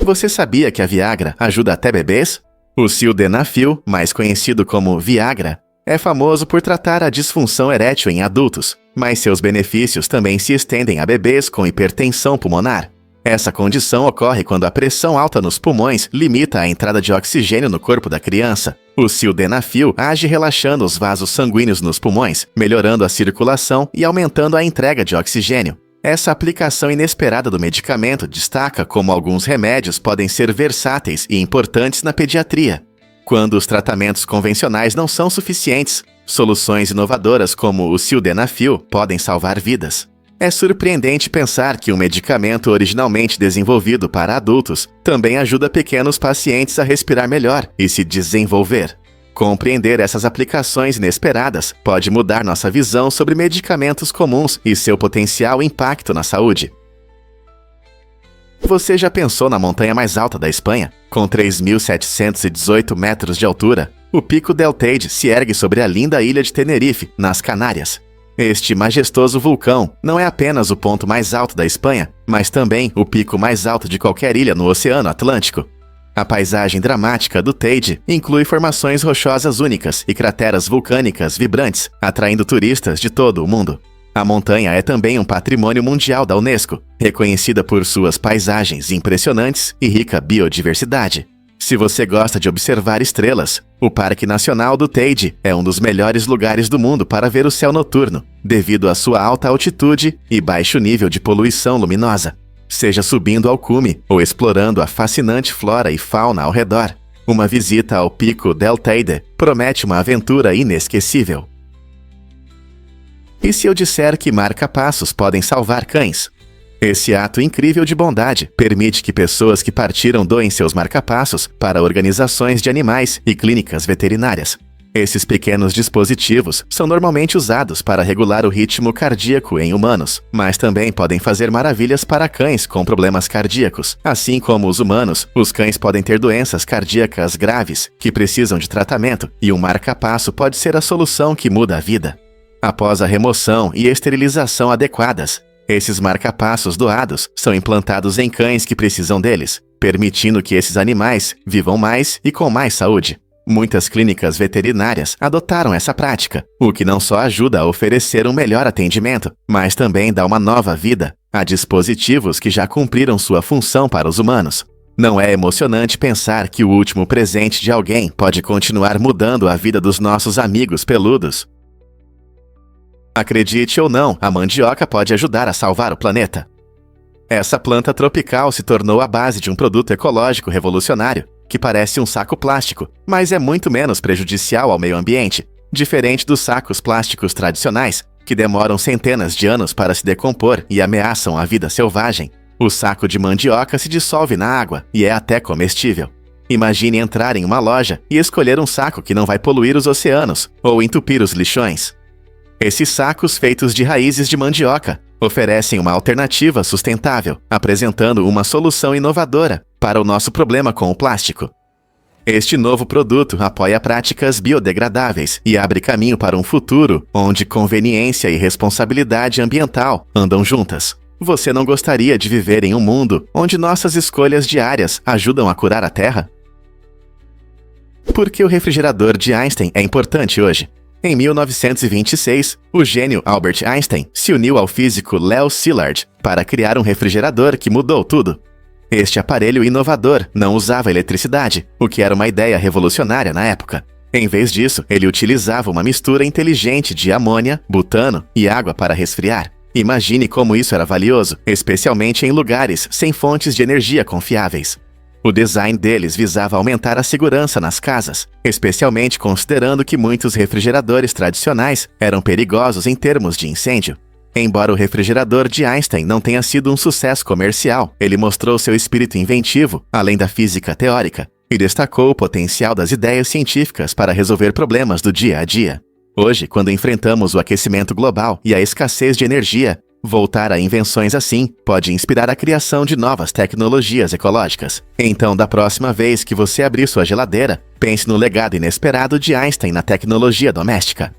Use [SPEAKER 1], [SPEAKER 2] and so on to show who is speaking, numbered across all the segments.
[SPEAKER 1] Você sabia que a Viagra ajuda até bebês? O sildenafil, mais conhecido como Viagra, é famoso por tratar a disfunção erétil em adultos, mas seus benefícios também se estendem a bebês com hipertensão pulmonar. Essa condição ocorre quando a pressão alta nos pulmões limita a entrada de oxigênio no corpo da criança. O sildenafil age relaxando os vasos sanguíneos nos pulmões, melhorando a circulação e aumentando a entrega de oxigênio. Essa aplicação inesperada do medicamento destaca como alguns remédios podem ser versáteis e importantes na pediatria. Quando os tratamentos convencionais não são suficientes, soluções inovadoras como o sildenafil podem salvar vidas. É surpreendente pensar que um medicamento originalmente desenvolvido para adultos também ajuda pequenos pacientes a respirar melhor e se desenvolver. Compreender essas aplicações inesperadas pode mudar nossa visão sobre medicamentos comuns e seu potencial impacto na saúde. Você já pensou na montanha mais alta da Espanha? Com 3.718 metros de altura, o Pico del Teide se ergue sobre a linda ilha de Tenerife, nas Canárias. Este majestoso vulcão não é apenas o ponto mais alto da Espanha, mas também o pico mais alto de qualquer ilha no Oceano Atlântico. A paisagem dramática do Teide inclui formações rochosas únicas e crateras vulcânicas vibrantes, atraindo turistas de todo o mundo. A montanha é também um patrimônio mundial da Unesco, reconhecida por suas paisagens impressionantes e rica biodiversidade. Se você gosta de observar estrelas, o Parque Nacional do Teide é um dos melhores lugares do mundo para ver o céu noturno, devido à sua alta altitude e baixo nível de poluição luminosa. Seja subindo ao cume ou explorando a fascinante flora e fauna ao redor, uma visita ao Pico del Teide promete uma aventura inesquecível. E se eu disser que marca-passos podem salvar cães? Esse ato incrível de bondade permite que pessoas que partiram doem seus marca-passos para organizações de animais e clínicas veterinárias. Esses pequenos dispositivos são normalmente usados para regular o ritmo cardíaco em humanos, mas também podem fazer maravilhas para cães com problemas cardíacos. Assim como os humanos, os cães podem ter doenças cardíacas graves que precisam de tratamento, e um marca-passo pode ser a solução que muda a vida. Após a remoção e esterilização adequadas, esses marca-passos doados são implantados em cães que precisam deles, permitindo que esses animais vivam mais e com mais saúde. Muitas clínicas veterinárias adotaram essa prática, o que não só ajuda a oferecer um melhor atendimento, mas também dá uma nova vida a dispositivos que já cumpriram sua função para os humanos. Não é emocionante pensar que o último presente de alguém pode continuar mudando a vida dos nossos amigos peludos? Acredite ou não, a mandioca pode ajudar a salvar o planeta. Essa planta tropical se tornou a base de um produto ecológico revolucionário, que parece um saco plástico, mas é muito menos prejudicial ao meio ambiente, diferente dos sacos plásticos tradicionais, que demoram centenas de anos para se decompor e ameaçam a vida selvagem. O saco de mandioca se dissolve na água e é até comestível. Imagine entrar em uma loja e escolher um saco que não vai poluir os oceanos ou entupir os lixões. Esses sacos feitos de raízes de mandioca oferecem uma alternativa sustentável, apresentando uma solução inovadora para o nosso problema com o plástico. Este novo produto apoia práticas biodegradáveis e abre caminho para um futuro onde conveniência e responsabilidade ambiental andam juntas. Você não gostaria de viver em um mundo onde nossas escolhas diárias ajudam a curar a Terra? Por que o refrigerador de Einstein é importante hoje? Em 1926, o gênio Albert Einstein se uniu ao físico Leo Szilard para criar um refrigerador que mudou tudo. Este aparelho inovador não usava eletricidade, o que era uma ideia revolucionária na época. Em vez disso, ele utilizava uma mistura inteligente de amônia, butano e água para resfriar. Imagine como isso era valioso, especialmente em lugares sem fontes de energia confiáveis. O design deles visava aumentar a segurança nas casas, especialmente considerando que muitos refrigeradores tradicionais eram perigosos em termos de incêndio. Embora o refrigerador de Einstein não tenha sido um sucesso comercial, ele mostrou seu espírito inventivo, além da física teórica, e destacou o potencial das ideias científicas para resolver problemas do dia a dia. Hoje, quando enfrentamos o aquecimento global e a escassez de energia, voltar a invenções assim pode inspirar a criação de novas tecnologias ecológicas. Então, da próxima vez que você abrir sua geladeira, pense no legado inesperado de Einstein na tecnologia doméstica.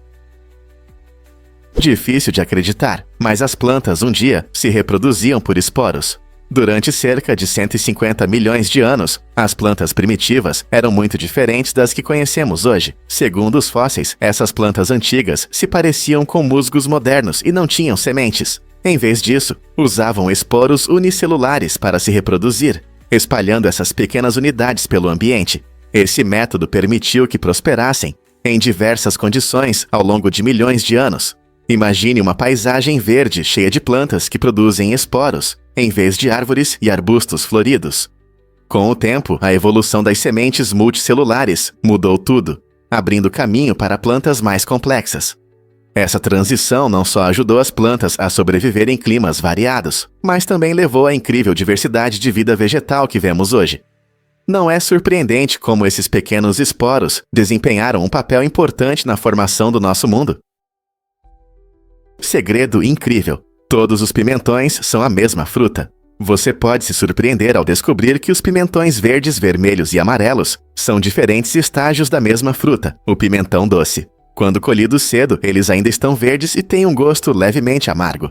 [SPEAKER 1] Difícil de acreditar, mas as plantas um dia se reproduziam por esporos. Durante cerca de 150 milhões de anos, as plantas primitivas eram muito diferentes das que conhecemos hoje. Segundo os fósseis, essas plantas antigas se pareciam com musgos modernos e não tinham sementes. Em vez disso, usavam esporos unicelulares para se reproduzir, espalhando essas pequenas unidades pelo ambiente. Esse método permitiu que prosperassem em diversas condições ao longo de milhões de anos. Imagine uma paisagem verde cheia de plantas que produzem esporos, em vez de árvores e arbustos floridos. Com o tempo, a evolução das sementes multicelulares mudou tudo, abrindo caminho para plantas mais complexas. Essa transição não só ajudou as plantas a sobreviver em climas variados, mas também levou à incrível diversidade de vida vegetal que vemos hoje. Não é surpreendente como esses pequenos esporos desempenharam um papel importante na formação do nosso mundo. Segredo incrível: todos os pimentões são a mesma fruta. Você pode se surpreender ao descobrir que os pimentões verdes, vermelhos e amarelos são diferentes estágios da mesma fruta, o pimentão doce. Quando colhidos cedo, eles ainda estão verdes e têm um gosto levemente amargo.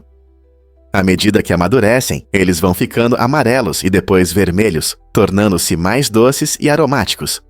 [SPEAKER 1] À medida que amadurecem, eles vão ficando amarelos e depois vermelhos, tornando-se mais doces e aromáticos.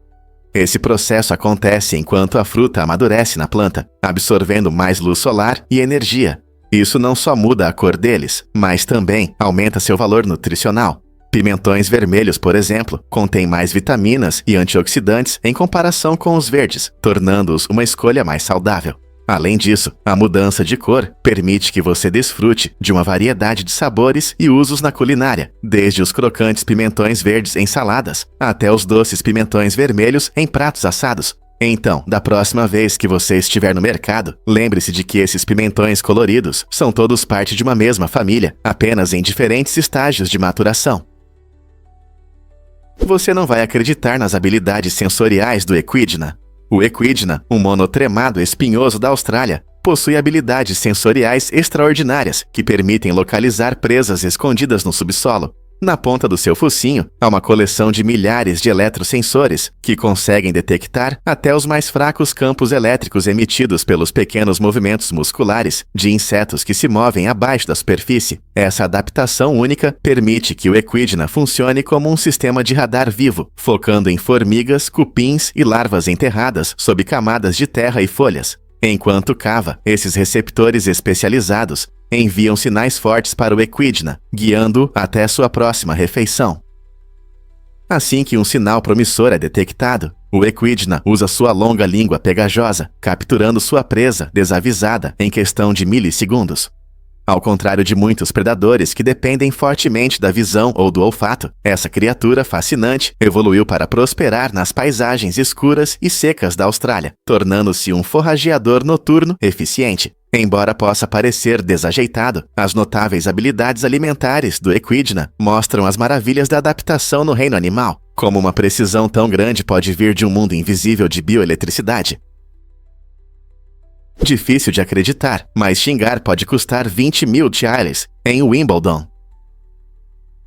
[SPEAKER 1] Esse processo acontece enquanto a fruta amadurece na planta, absorvendo mais luz solar e energia. Isso não só muda a cor deles, mas também aumenta seu valor nutricional. Pimentões vermelhos, por exemplo, contêm mais vitaminas e antioxidantes em comparação com os verdes, tornando-os uma escolha mais saudável. Além disso, a mudança de cor permite que você desfrute de uma variedade de sabores e usos na culinária, desde os crocantes pimentões verdes em saladas, até os doces pimentões vermelhos em pratos assados. Então, da próxima vez que você estiver no mercado, lembre-se de que esses pimentões coloridos são todos parte de uma mesma família, apenas em diferentes estágios de maturação. Você não vai acreditar nas habilidades sensoriais do equidna. O equidna, um monotremado espinhoso da Austrália, possui habilidades sensoriais extraordinárias que permitem localizar presas escondidas no subsolo. Na ponta do seu focinho, há uma coleção de milhares de eletrosensores que conseguem detectar até os mais fracos campos elétricos emitidos pelos pequenos movimentos musculares de insetos que se movem abaixo da superfície. Essa adaptação única permite que o equidna funcione como um sistema de radar vivo, focando em formigas, cupins e larvas enterradas sob camadas de terra e folhas. Enquanto cava, esses receptores especializados enviam sinais fortes para o equidna, guiando-o até sua próxima refeição. Assim que um sinal promissor é detectado, o equidna usa sua longa língua pegajosa, capturando sua presa desavisada em questão de milissegundos. Ao contrário de muitos predadores que dependem fortemente da visão ou do olfato, essa criatura fascinante evoluiu para prosperar nas paisagens escuras e secas da Austrália, tornando-se um forrageador noturno eficiente. Embora possa parecer desajeitado, as notáveis habilidades alimentares do equidna mostram as maravilhas da adaptação no reino animal. Como uma precisão tão grande pode vir de um mundo invisível de bioeletricidade? Difícil de acreditar, mas xingar pode custar 20 mil shillings em Wimbledon.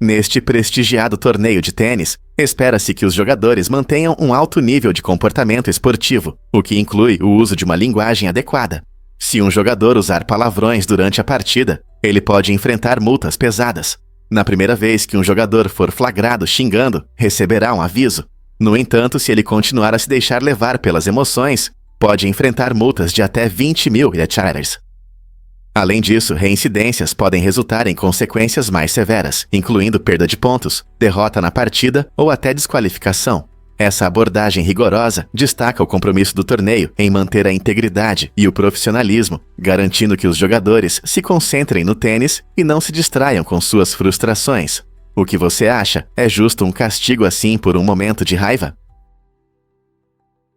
[SPEAKER 1] Neste prestigiado torneio de tênis, espera-se que os jogadores mantenham um alto nível de comportamento esportivo, o que inclui o uso de uma linguagem adequada. Se um jogador usar palavrões durante a partida, ele pode enfrentar multas pesadas. Na primeira vez que um jogador for flagrado xingando, receberá um aviso. No entanto, se ele continuar a se deixar levar pelas emoções, pode enfrentar multas de até 20 mil shillings. Além disso, reincidências podem resultar em consequências mais severas, incluindo perda de pontos, derrota na partida ou até desqualificação. Essa abordagem rigorosa destaca o compromisso do torneio em manter a integridade e o profissionalismo, garantindo que os jogadores se concentrem no tênis e não se distraiam com suas frustrações. O que você acha? É justo um castigo assim por um momento de raiva?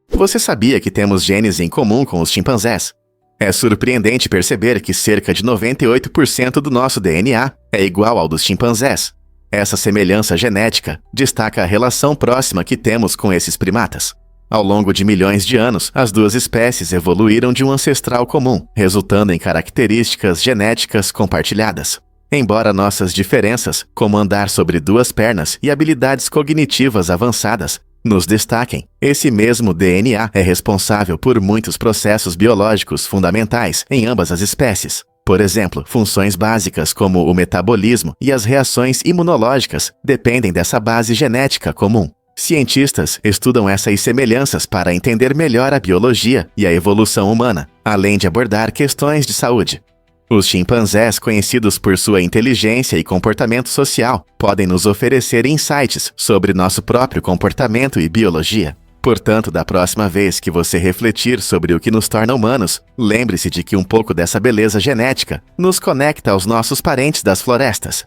[SPEAKER 1] Você sabia que temos genes em comum com os chimpanzés? É surpreendente perceber que cerca de 98% do nosso DNA é igual ao dos chimpanzés. Essa semelhança genética destaca a relação próxima que temos com esses primatas. Ao longo de milhões de anos, as duas espécies evoluíram de um ancestral comum, resultando em características genéticas compartilhadas. Embora nossas diferenças, como andar sobre duas pernas e habilidades cognitivas avançadas, nos destaquem, esse mesmo DNA é responsável por muitos processos biológicos fundamentais em ambas as espécies. Por exemplo, funções básicas como o metabolismo e as reações imunológicas dependem dessa base genética comum. Cientistas estudam essas semelhanças para entender melhor a biologia e a evolução humana, além de abordar questões de saúde. Os chimpanzés, conhecidos por sua inteligência e comportamento social, podem nos oferecer insights sobre nosso próprio comportamento e biologia. Portanto, da próxima vez que você refletir sobre o que nos torna humanos, lembre-se de que um pouco dessa beleza genética nos conecta aos nossos parentes das florestas.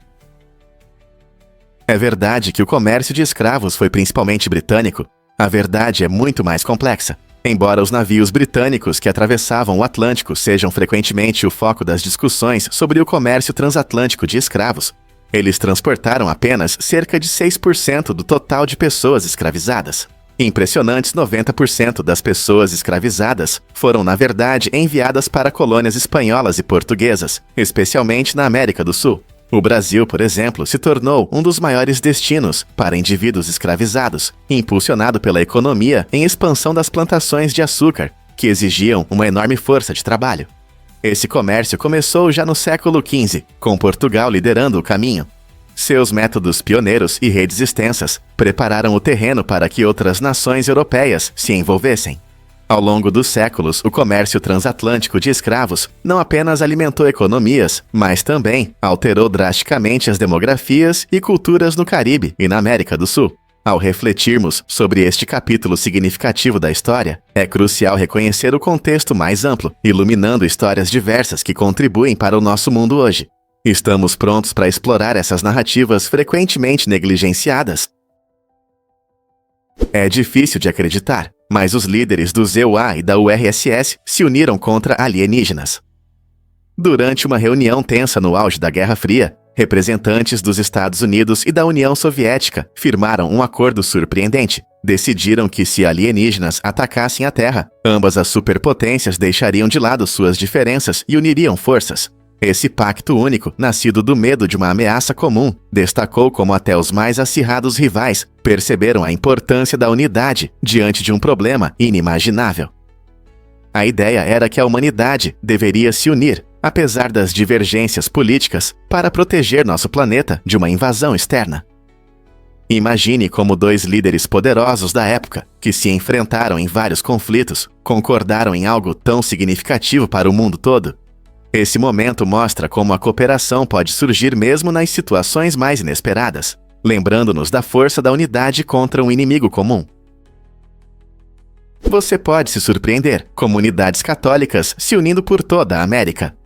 [SPEAKER 1] É verdade que o comércio de escravos foi principalmente britânico. A verdade é muito mais complexa. Embora os navios britânicos que atravessavam o Atlântico sejam frequentemente o foco das discussões sobre o comércio transatlântico de escravos, eles transportaram apenas cerca de 6% do total de pessoas escravizadas. Impressionantes 90% das pessoas escravizadas foram, na verdade, enviadas para colônias espanholas e portuguesas, especialmente na América do Sul. O Brasil, por exemplo, se tornou um dos maiores destinos para indivíduos escravizados, impulsionado pela economia em expansão das plantações de açúcar, que exigiam uma enorme força de trabalho. Esse comércio começou já no século XV, com Portugal liderando o caminho. Seus métodos pioneiros e redes extensas prepararam o terreno para que outras nações europeias se envolvessem. Ao longo dos séculos, o comércio transatlântico de escravos não apenas alimentou economias, mas também alterou drasticamente as demografias e culturas no Caribe e na América do Sul. Ao refletirmos sobre este capítulo significativo da história, é crucial reconhecer o contexto mais amplo, iluminando histórias diversas que contribuem para o nosso mundo hoje. Estamos prontos para explorar essas narrativas frequentemente negligenciadas? É difícil de acreditar, mas os líderes do ZEUA e da URSS se uniram contra alienígenas. Durante uma reunião tensa no auge da Guerra Fria, representantes dos Estados Unidos e da União Soviética firmaram um acordo surpreendente. Decidiram que se alienígenas atacassem a Terra, ambas as superpotências deixariam de lado suas diferenças e uniriam forças. Esse pacto único, nascido do medo de uma ameaça comum, destacou como até os mais acirrados rivais perceberam a importância da unidade diante de um problema inimaginável. A ideia era que a humanidade deveria se unir, apesar das divergências políticas, para proteger nosso planeta de uma invasão externa. Imagine como dois líderes poderosos da época, que se enfrentaram em vários conflitos, concordaram em algo tão significativo para o mundo todo. Esse momento mostra como a cooperação pode surgir mesmo nas situações mais inesperadas, lembrando-nos da força da unidade contra um inimigo comum. Você pode se surpreender, comunidades católicas se unindo por toda a América.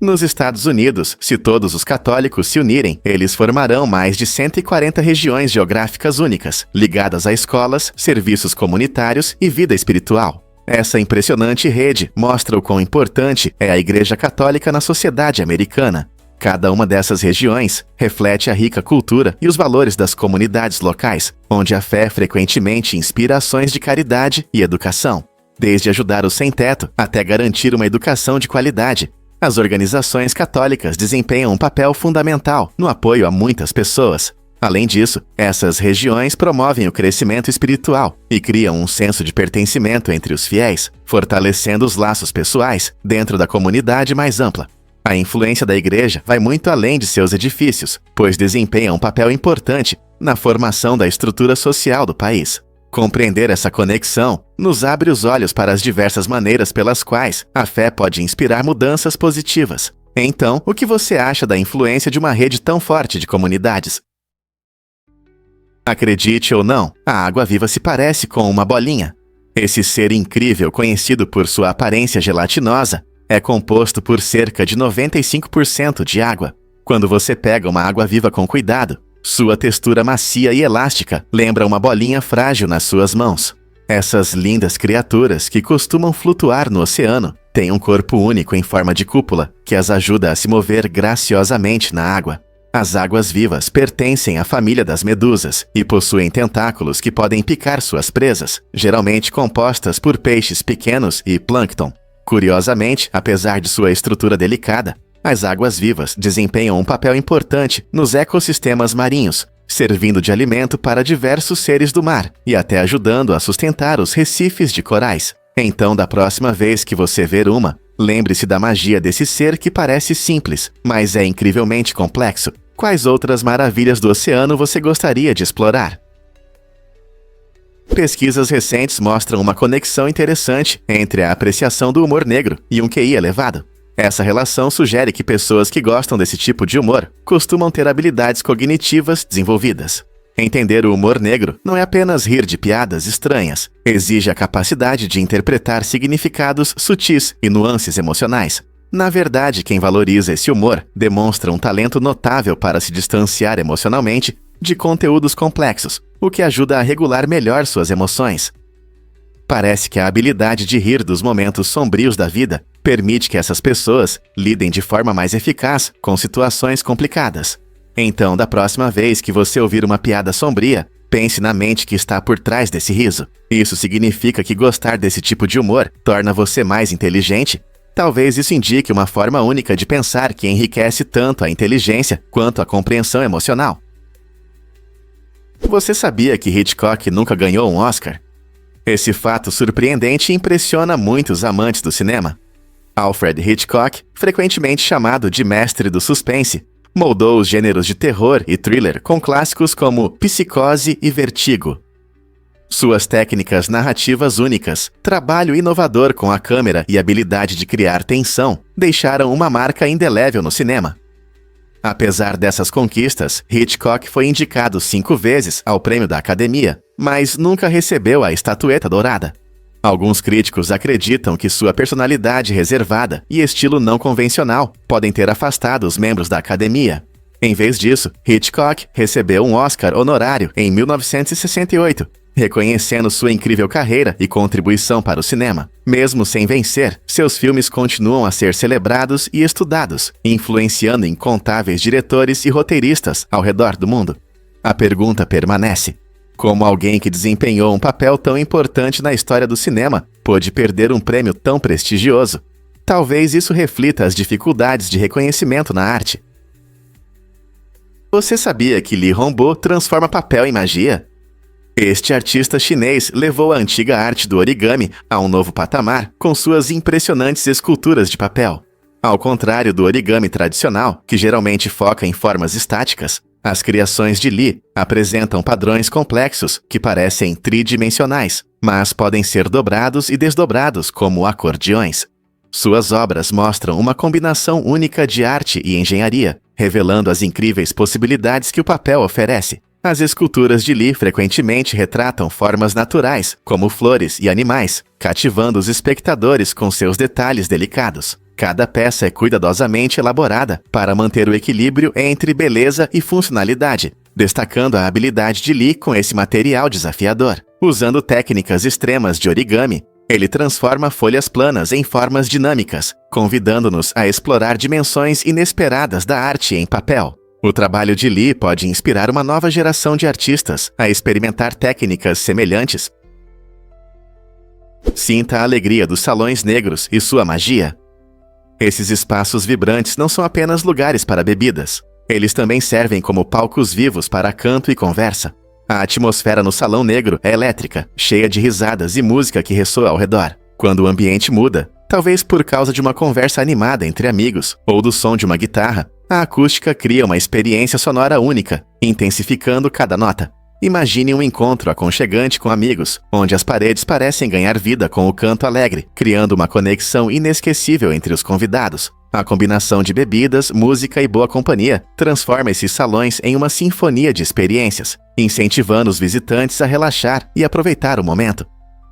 [SPEAKER 1] Nos Estados Unidos, se todos os católicos se unirem, eles formarão mais de 140 regiões geográficas únicas, ligadas a escolas, serviços comunitários e vida espiritual. Essa impressionante rede mostra o quão importante é a Igreja Católica na sociedade americana. Cada uma dessas regiões reflete a rica cultura e os valores das comunidades locais, onde a fé frequentemente inspira ações de caridade e educação. Desde ajudar os sem-teto até garantir uma educação de qualidade, as organizações católicas desempenham um papel fundamental no apoio a muitas pessoas. Além disso, essas regiões promovem o crescimento espiritual e criam um senso de pertencimento entre os fiéis, fortalecendo os laços pessoais dentro da comunidade mais ampla. A influência da Igreja vai muito além de seus edifícios, pois desempenha um papel importante na formação da estrutura social do país. Compreender essa conexão nos abre os olhos para as diversas maneiras pelas quais a fé pode inspirar mudanças positivas. Então, o que você acha da influência de uma rede tão forte de comunidades? Acredite ou não, a água-viva se parece com uma bolinha. Esse ser incrível, conhecido por sua aparência gelatinosa, é composto por cerca de 95% de água. Quando você pega uma água-viva com cuidado, sua textura macia e elástica lembra uma bolinha frágil nas suas mãos. Essas lindas criaturas que costumam flutuar no oceano têm um corpo único em forma de cúpula que as ajuda a se mover graciosamente na água. As águas-vivas pertencem à família das medusas e possuem tentáculos que podem picar suas presas, geralmente compostas por peixes pequenos e plâncton. Curiosamente, apesar de sua estrutura delicada, as águas-vivas desempenham um papel importante nos ecossistemas marinhos, servindo de alimento para diversos seres do mar e até ajudando a sustentar os recifes de corais. Então, da próxima vez que você ver uma, Lembre-se da magia desse ser que parece simples, mas é incrivelmente complexo. Quais outras maravilhas do oceano você gostaria de explorar? Pesquisas recentes mostram uma conexão interessante entre a apreciação do humor negro e um QI elevado. Essa relação sugere que pessoas que gostam desse tipo de humor costumam ter habilidades cognitivas desenvolvidas. Entender o humor negro não é apenas rir de piadas estranhas, exige a capacidade de interpretar significados sutis e nuances emocionais. Na verdade, quem valoriza esse humor demonstra um talento notável para se distanciar emocionalmente de conteúdos complexos, o que ajuda a regular melhor suas emoções. Parece que a habilidade de rir dos momentos sombrios da vida permite que essas pessoas lidem de forma mais eficaz com situações complicadas. Então, da próxima vez que você ouvir uma piada sombria, pense na mente que está por trás desse riso. Isso significa que gostar desse tipo de humor torna você mais inteligente? Talvez isso indique uma forma única de pensar que enriquece tanto a inteligência quanto a compreensão emocional. Você sabia que Hitchcock nunca ganhou um Oscar? Esse fato surpreendente impressiona muitos amantes do cinema. Alfred Hitchcock, frequentemente chamado de mestre do suspense, moldou os gêneros de terror e thriller com clássicos como Psicose e Vertigo. Suas técnicas narrativas únicas, trabalho inovador com a câmera e habilidade de criar tensão deixaram uma marca indelével no cinema. Apesar dessas conquistas, Hitchcock foi indicado 5 vezes ao Prêmio da Academia, mas nunca recebeu a estatueta dourada. Alguns críticos acreditam que sua personalidade reservada e estilo não convencional podem ter afastado os membros da Academia. Em vez disso, Hitchcock recebeu um Oscar honorário em 1968, reconhecendo sua incrível carreira e contribuição para o cinema. Mesmo sem vencer, seus filmes continuam a ser celebrados e estudados, influenciando incontáveis diretores e roteiristas ao redor do mundo. A pergunta permanece: como alguém que desempenhou um papel tão importante na história do cinema pôde perder um prêmio tão prestigioso? Talvez isso reflita as dificuldades de reconhecimento na arte. Você sabia que Li Hongbo transforma papel em magia? Este artista chinês levou a antiga arte do origami a um novo patamar com suas impressionantes esculturas de papel. Ao contrário do origami tradicional, que geralmente foca em formas estáticas, as criações de Li apresentam padrões complexos que parecem tridimensionais, mas podem ser dobrados e desdobrados como acordeões. Suas obras mostram uma combinação única de arte e engenharia, revelando as incríveis possibilidades que o papel oferece. As esculturas de Li frequentemente retratam formas naturais, como flores e animais, cativando os espectadores com seus detalhes delicados. Cada peça é cuidadosamente elaborada para manter o equilíbrio entre beleza e funcionalidade, destacando a habilidade de Li com esse material desafiador. Usando técnicas extremas de origami, ele transforma folhas planas em formas dinâmicas, convidando-nos a explorar dimensões inesperadas da arte em papel. O trabalho de Li pode inspirar uma nova geração de artistas a experimentar técnicas semelhantes. Sinta a alegria dos salões negros e sua magia. Esses espaços vibrantes não são apenas lugares para bebidas. Eles também servem como palcos vivos para canto e conversa. A atmosfera no Salão Negro é elétrica, cheia de risadas e música que ressoa ao redor. Quando o ambiente muda, talvez por causa de uma conversa animada entre amigos ou do som de uma guitarra, a acústica cria uma experiência sonora única, intensificando cada nota. Imagine um encontro aconchegante com amigos, onde as paredes parecem ganhar vida com o canto alegre, criando uma conexão inesquecível entre os convidados. A combinação de bebidas, música e boa companhia transforma esses salões em uma sinfonia de experiências, incentivando os visitantes a relaxar e aproveitar o momento.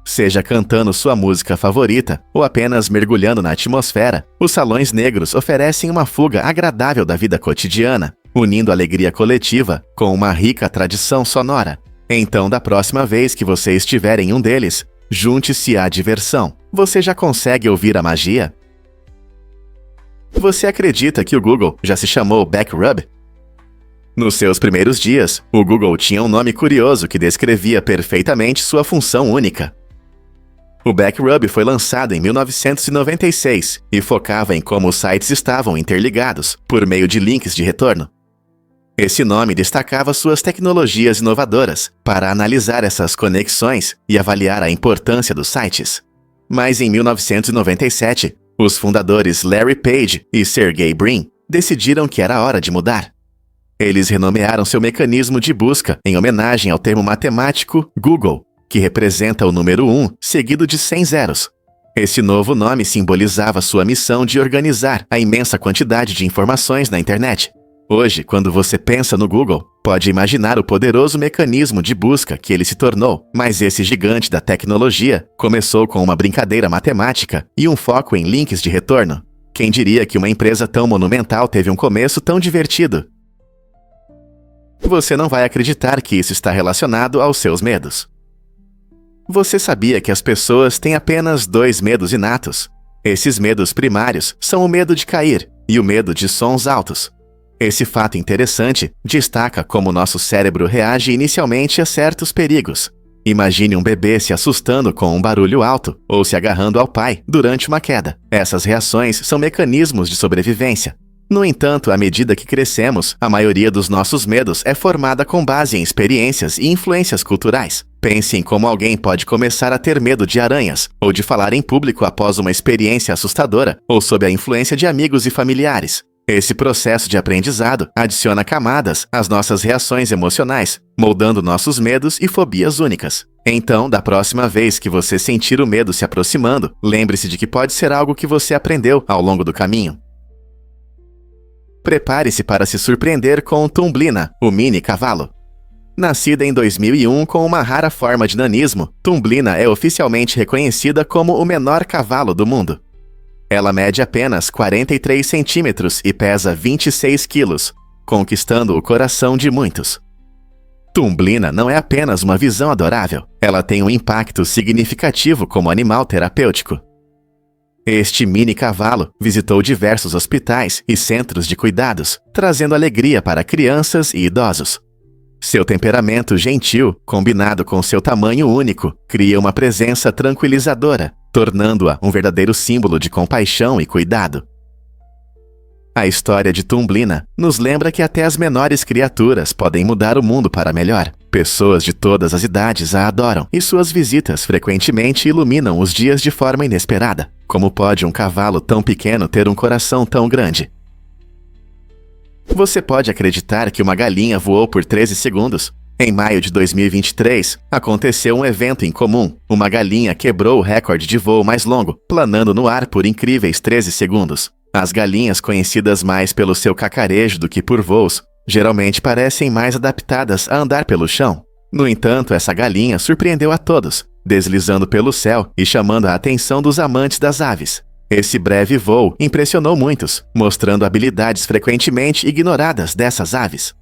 [SPEAKER 1] Seja cantando sua música favorita ou apenas mergulhando na atmosfera, os salões negros oferecem uma fuga agradável da vida cotidiana, unindo alegria coletiva com uma rica tradição sonora. Então, da próxima vez que você estiver em um deles, junte-se à diversão. Você já consegue ouvir a magia? Você acredita que o Google já se chamou Backrub? Nos seus primeiros dias, o Google tinha um nome curioso que descrevia perfeitamente sua função única. O Backrub foi lançado em 1996 e focava em como os sites estavam interligados, por meio de links de retorno. Esse nome destacava suas tecnologias inovadoras para analisar essas conexões e avaliar a importância dos sites. Mas em 1997, Os fundadores Larry Page e Sergey Brin decidiram que era hora de mudar. Eles renomearam seu mecanismo de busca em homenagem ao termo matemático Google, que representa o número 1 seguido de 100 zeros. Esse novo nome simbolizava sua missão de organizar a imensa quantidade de informações na internet. Hoje, quando você pensa no Google, pode imaginar o poderoso mecanismo de busca que ele se tornou, mas esse gigante da tecnologia começou com uma brincadeira matemática e um foco em links de retorno. Quem diria que uma empresa tão monumental teve um começo tão divertido? Você não vai acreditar que isso está relacionado aos seus medos. Você sabia que as pessoas têm apenas 2 medos inatos? Esses medos primários são o medo de cair e o medo de sons altos. Esse fato interessante destaca como nosso cérebro reage inicialmente a certos perigos. Imagine um bebê se assustando com um barulho alto ou se agarrando ao pai durante uma queda. Essas reações são mecanismos de sobrevivência. No entanto, à medida que crescemos, a maioria dos nossos medos é formada com base em experiências e influências culturais. Pense em como alguém pode começar a ter medo de aranhas, ou de falar em público após uma experiência assustadora, ou sob a influência de amigos e familiares. Esse processo de aprendizado adiciona camadas às nossas reações emocionais, moldando nossos medos e fobias únicas. Então, da próxima vez que você sentir o medo se aproximando, lembre-se de que pode ser algo que você aprendeu ao longo do caminho. Prepare-se para se surpreender com Tumblina, o mini cavalo. Nascida em 2001 com uma rara forma de nanismo, Tumblina é oficialmente reconhecida como o menor cavalo do mundo. Ela mede apenas 43 centímetros e pesa 26 quilos, conquistando o coração de muitos. Tumblina não é apenas uma visão adorável, ela tem um impacto significativo como animal terapêutico. Este mini cavalo visitou diversos hospitais e centros de cuidados, trazendo alegria para crianças e idosos. Seu temperamento gentil, combinado com seu tamanho único, cria uma presença tranquilizadora, tornando-a um verdadeiro símbolo de compaixão e cuidado. A história de Tumblina nos lembra que até as menores criaturas podem mudar o mundo para melhor. Pessoas de todas as idades a adoram, e suas visitas frequentemente iluminam os dias de forma inesperada. Como pode um cavalo tão pequeno ter um coração tão grande? Você pode acreditar que uma galinha voou por 13 segundos? Em maio de 2023, aconteceu um evento incomum. Uma galinha quebrou o recorde de voo mais longo, planando no ar por incríveis 13 segundos. As galinhas, conhecidas mais pelo seu cacarejo do que por voos, geralmente parecem mais adaptadas a andar pelo chão. No entanto, essa galinha surpreendeu a todos, deslizando pelo céu e chamando a atenção dos amantes das aves. Esse breve voo impressionou muitos, mostrando habilidades frequentemente ignoradas dessas aves.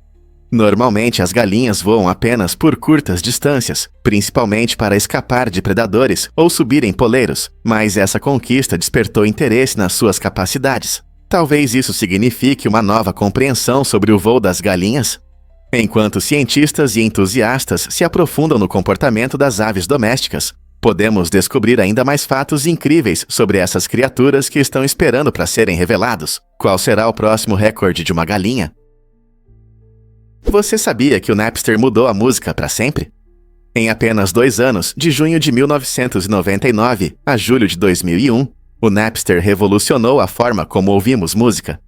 [SPEAKER 1] Normalmente, as galinhas voam apenas por curtas distâncias, principalmente para escapar de predadores ou subir em poleiros, mas essa conquista despertou interesse nas suas capacidades. Talvez isso signifique uma nova compreensão sobre o voo das galinhas? Enquanto cientistas e entusiastas se aprofundam no comportamento das aves domésticas, podemos descobrir ainda mais fatos incríveis sobre essas criaturas que estão esperando para serem revelados. Qual será o próximo recorde de uma galinha? Você sabia que o Napster mudou a música para sempre? Em apenas 2 anos, de junho de 1999 a julho de 2001, o Napster revolucionou a forma como ouvimos música.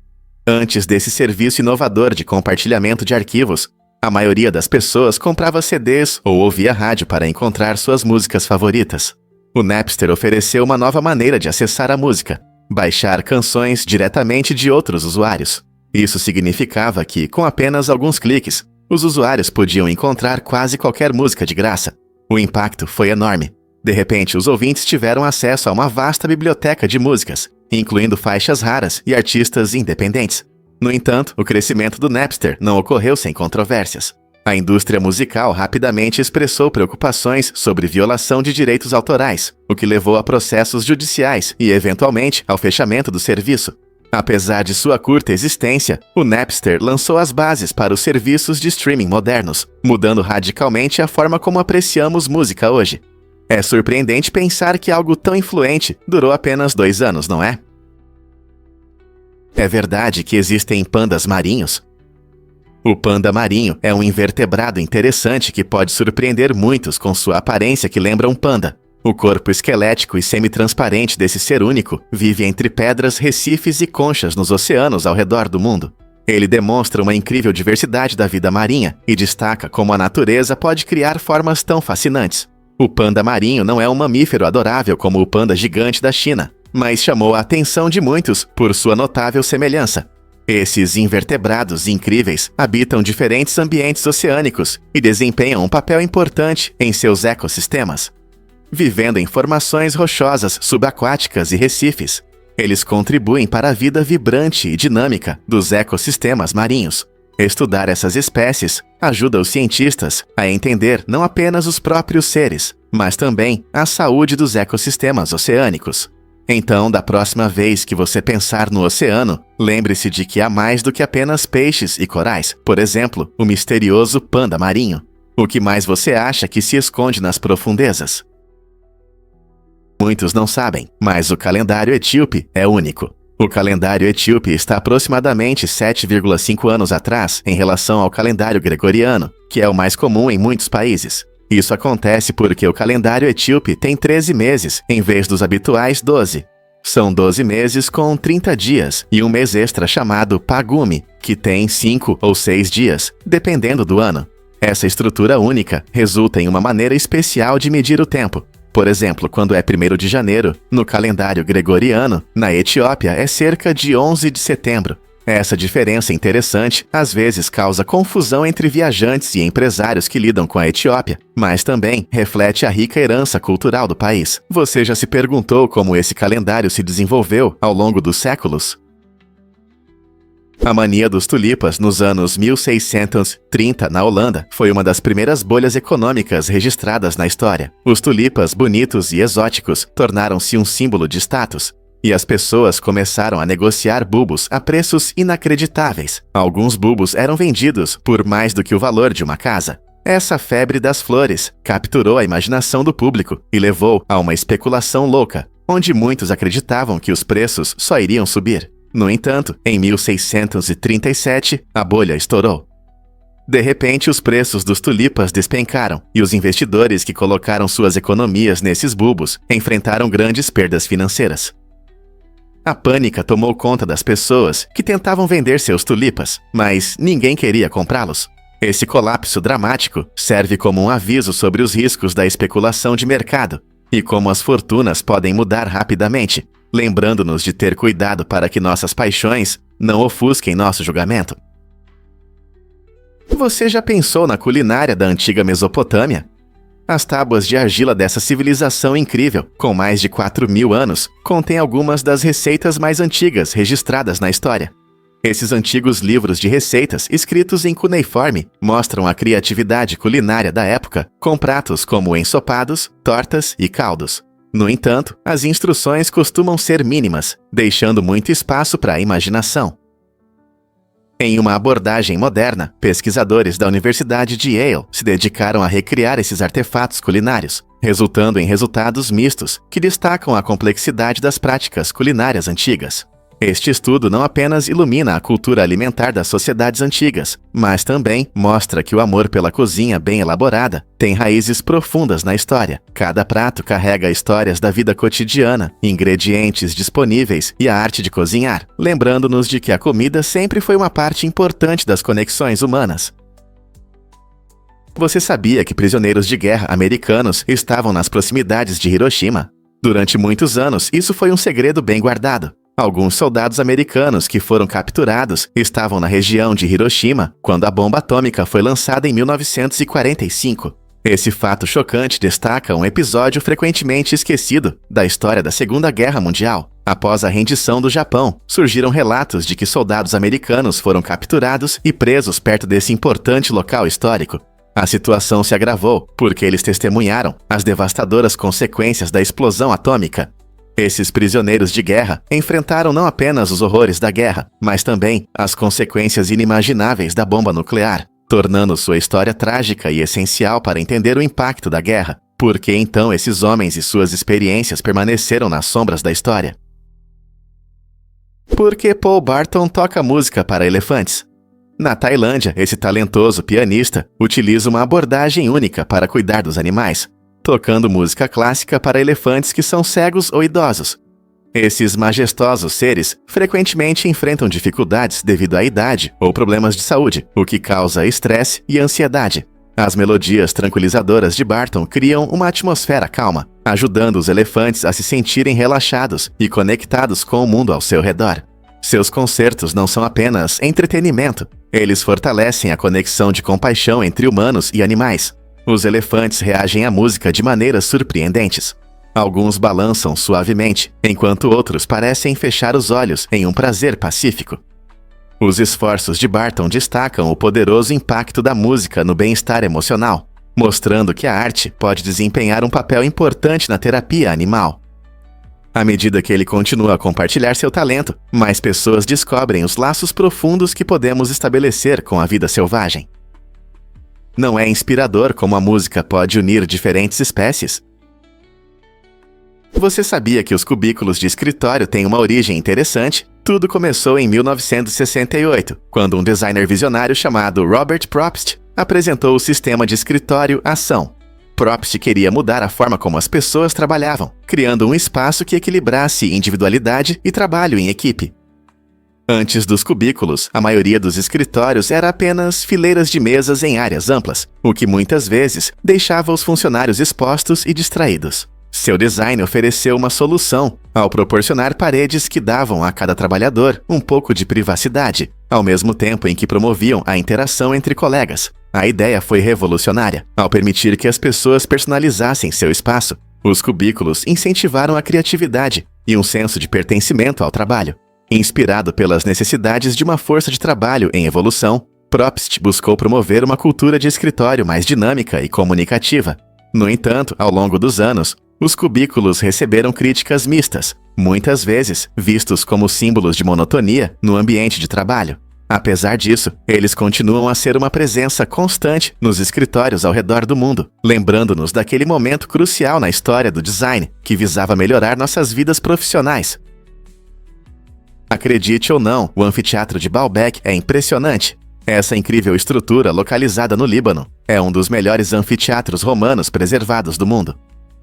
[SPEAKER 1] Antes desse serviço inovador de compartilhamento de arquivos, a maioria das pessoas comprava CDs ou ouvia rádio para encontrar suas músicas favoritas. O Napster ofereceu uma nova maneira de acessar a música: baixar canções diretamente de outros usuários. Isso significava que, com apenas alguns cliques, os usuários podiam encontrar quase qualquer música de graça. O impacto foi enorme. De repente, os ouvintes tiveram acesso a uma vasta biblioteca de músicas, incluindo faixas raras e artistas independentes. No entanto, o crescimento do Napster não ocorreu sem controvérsias. A indústria musical rapidamente expressou preocupações sobre violação de direitos autorais, o que levou a processos judiciais e, eventualmente, ao fechamento do serviço. Apesar de sua curta existência, o Napster lançou as bases para os serviços de streaming modernos, mudando radicalmente a forma como apreciamos música hoje. É surpreendente pensar que algo tão influente durou apenas 2 anos, não é? É verdade que existem pandas marinhos? O panda marinho é um invertebrado interessante que pode surpreender muitos com sua aparência que lembra um panda. O corpo esquelético e semi-transparente desse ser único vive entre pedras, recifes e conchas nos oceanos ao redor do mundo. Ele demonstra uma incrível diversidade da vida marinha e destaca como a natureza pode criar formas tão fascinantes. O panda marinho não é um mamífero adorável como o panda gigante da China, mas chamou a atenção de muitos por sua notável semelhança. Esses invertebrados incríveis habitam diferentes ambientes oceânicos e desempenham um papel importante em seus ecossistemas. Vivendo em formações rochosas subaquáticas e recifes, eles contribuem para a vida vibrante e dinâmica dos ecossistemas marinhos. Estudar essas espécies ajuda os cientistas a entender não apenas os próprios seres, mas também a saúde dos ecossistemas oceânicos. Então, da próxima vez que você pensar no oceano, lembre-se de que há mais do que apenas peixes e corais, por exemplo, o misterioso panda marinho. O que mais você acha que se esconde nas profundezas? Muitos não sabem, mas o calendário etíope é único. O calendário etíope está aproximadamente 7,5 anos atrás em relação ao calendário gregoriano, que é o mais comum em muitos países. Isso acontece porque o calendário etíope tem 13 meses, em vez dos habituais 12. São 12 meses com 30 dias e um mês extra chamado Pagumi, que tem 5 ou 6 dias, dependendo do ano. Essa estrutura única resulta em uma maneira especial de medir o tempo. Por exemplo, quando é 1º de janeiro, no calendário gregoriano, na Etiópia é cerca de 11 de setembro. Essa diferença interessante às vezes causa confusão entre viajantes e empresários que lidam com a Etiópia, mas também reflete a rica herança cultural do país. Você já se perguntou como esse calendário se desenvolveu ao longo dos séculos? A mania dos tulipas nos anos 1630 na Holanda foi uma das primeiras bolhas econômicas registradas na história. Os tulipas bonitos e exóticos tornaram-se um símbolo de status, e as pessoas começaram a negociar bulbos a preços inacreditáveis. Alguns bulbos eram vendidos por mais do que o valor de uma casa. Essa febre das flores capturou a imaginação do público e levou a uma especulação louca, onde muitos acreditavam que os preços só iriam subir. No entanto, em 1637, a bolha estourou. De repente, os preços dos tulipas despencaram e os investidores que colocaram suas economias nesses bulbos enfrentaram grandes perdas financeiras. A pânica tomou conta das pessoas que tentavam vender seus tulipas, mas ninguém queria comprá-los. Esse colapso dramático serve como um aviso sobre os riscos da especulação de mercado e como as fortunas podem mudar rapidamente, lembrando-nos de ter cuidado para que nossas paixões não ofusquem nosso julgamento. Você já pensou na culinária da antiga Mesopotâmia? As tábuas de argila dessa civilização incrível, com mais de 4.000 anos, contêm algumas das receitas mais antigas registradas na história. Esses antigos livros de receitas, escritos em cuneiforme, mostram a criatividade culinária da época, com pratos como ensopados, tortas e caldos. No entanto, as instruções costumam ser mínimas, deixando muito espaço para a imaginação. Em uma abordagem moderna, pesquisadores da Universidade de Yale se dedicaram a recriar esses artefatos culinários, resultando em resultados mistos que destacam a complexidade das práticas culinárias antigas. Este estudo não apenas ilumina a cultura alimentar das sociedades antigas, mas também mostra que o amor pela cozinha bem elaborada tem raízes profundas na história. Cada prato carrega histórias da vida cotidiana, ingredientes disponíveis e a arte de cozinhar, lembrando-nos de que a comida sempre foi uma parte importante das conexões humanas. Você sabia que prisioneiros de guerra americanos estavam nas proximidades de Hiroshima? Durante muitos anos, isso foi um segredo bem guardado. Alguns soldados americanos que foram capturados estavam na região de Hiroshima quando a bomba atômica foi lançada em 1945. Esse fato chocante destaca um episódio frequentemente esquecido da história da Segunda Guerra Mundial. Após a rendição do Japão, surgiram relatos de que soldados americanos foram capturados e presos perto desse importante local histórico. A situação se agravou porque eles testemunharam as devastadoras consequências da explosão atômica. Esses prisioneiros de guerra enfrentaram não apenas os horrores da guerra, mas também as consequências inimagináveis da bomba nuclear, tornando sua história trágica e essencial para entender o impacto da guerra. Por que então esses homens e suas experiências permaneceram nas sombras da história? Por que Paul Barton toca música para elefantes? Na Tailândia, esse talentoso pianista utiliza uma abordagem única para cuidar dos animais. tocando música clássica para elefantes que são cegos ou idosos. Esses majestosos seres frequentemente enfrentam dificuldades devido à idade ou problemas de saúde, o que causa estresse e ansiedade. As melodias tranquilizadoras de Barton criam uma atmosfera calma, ajudando os elefantes a se sentirem relaxados e conectados com o mundo ao seu redor. Seus concertos não são apenas entretenimento, eles fortalecem a conexão de compaixão entre humanos e animais. Os elefantes reagem à música de maneiras surpreendentes. Alguns balançam suavemente, enquanto outros parecem fechar os olhos em um prazer pacífico. Os esforços de Barton destacam o poderoso impacto da música no bem-estar emocional, mostrando que a arte pode desempenhar um papel importante na terapia animal. À medida que ele continua a compartilhar seu talento, mais pessoas descobrem os laços profundos que podemos estabelecer com a vida selvagem. Não é inspirador como a música pode unir diferentes espécies? Você sabia que os cubículos de escritório têm uma origem interessante? Tudo começou em 1968, quando um designer visionário chamado Robert Propst apresentou o sistema de escritório Ação. Propst queria mudar a forma como as pessoas trabalhavam, criando um espaço que equilibrasse individualidade e trabalho em equipe. Antes dos cubículos, a maioria dos escritórios era apenas fileiras de mesas em áreas amplas, o que muitas vezes deixava os funcionários expostos e distraídos. Seu design ofereceu uma solução, ao proporcionar paredes que davam a cada trabalhador um pouco de privacidade, ao mesmo tempo em que promoviam a interação entre colegas. A ideia foi revolucionária, ao permitir que as pessoas personalizassem seu espaço. Os cubículos incentivaram a criatividade e um senso de pertencimento ao trabalho. Inspirado pelas necessidades de uma força de trabalho em evolução, Propst buscou promover uma cultura de escritório mais dinâmica e comunicativa. No entanto, ao longo dos anos, os cubículos receberam críticas mistas, muitas vezes vistos como símbolos de monotonia no ambiente de trabalho. Apesar disso, eles continuam a ser uma presença constante nos escritórios ao redor do mundo, lembrando-nos daquele momento crucial na história do design que visava melhorar nossas vidas profissionais. Acredite ou não, o anfiteatro de Baalbek é impressionante. Essa incrível estrutura, localizada no Líbano, é um dos melhores anfiteatros romanos preservados do mundo.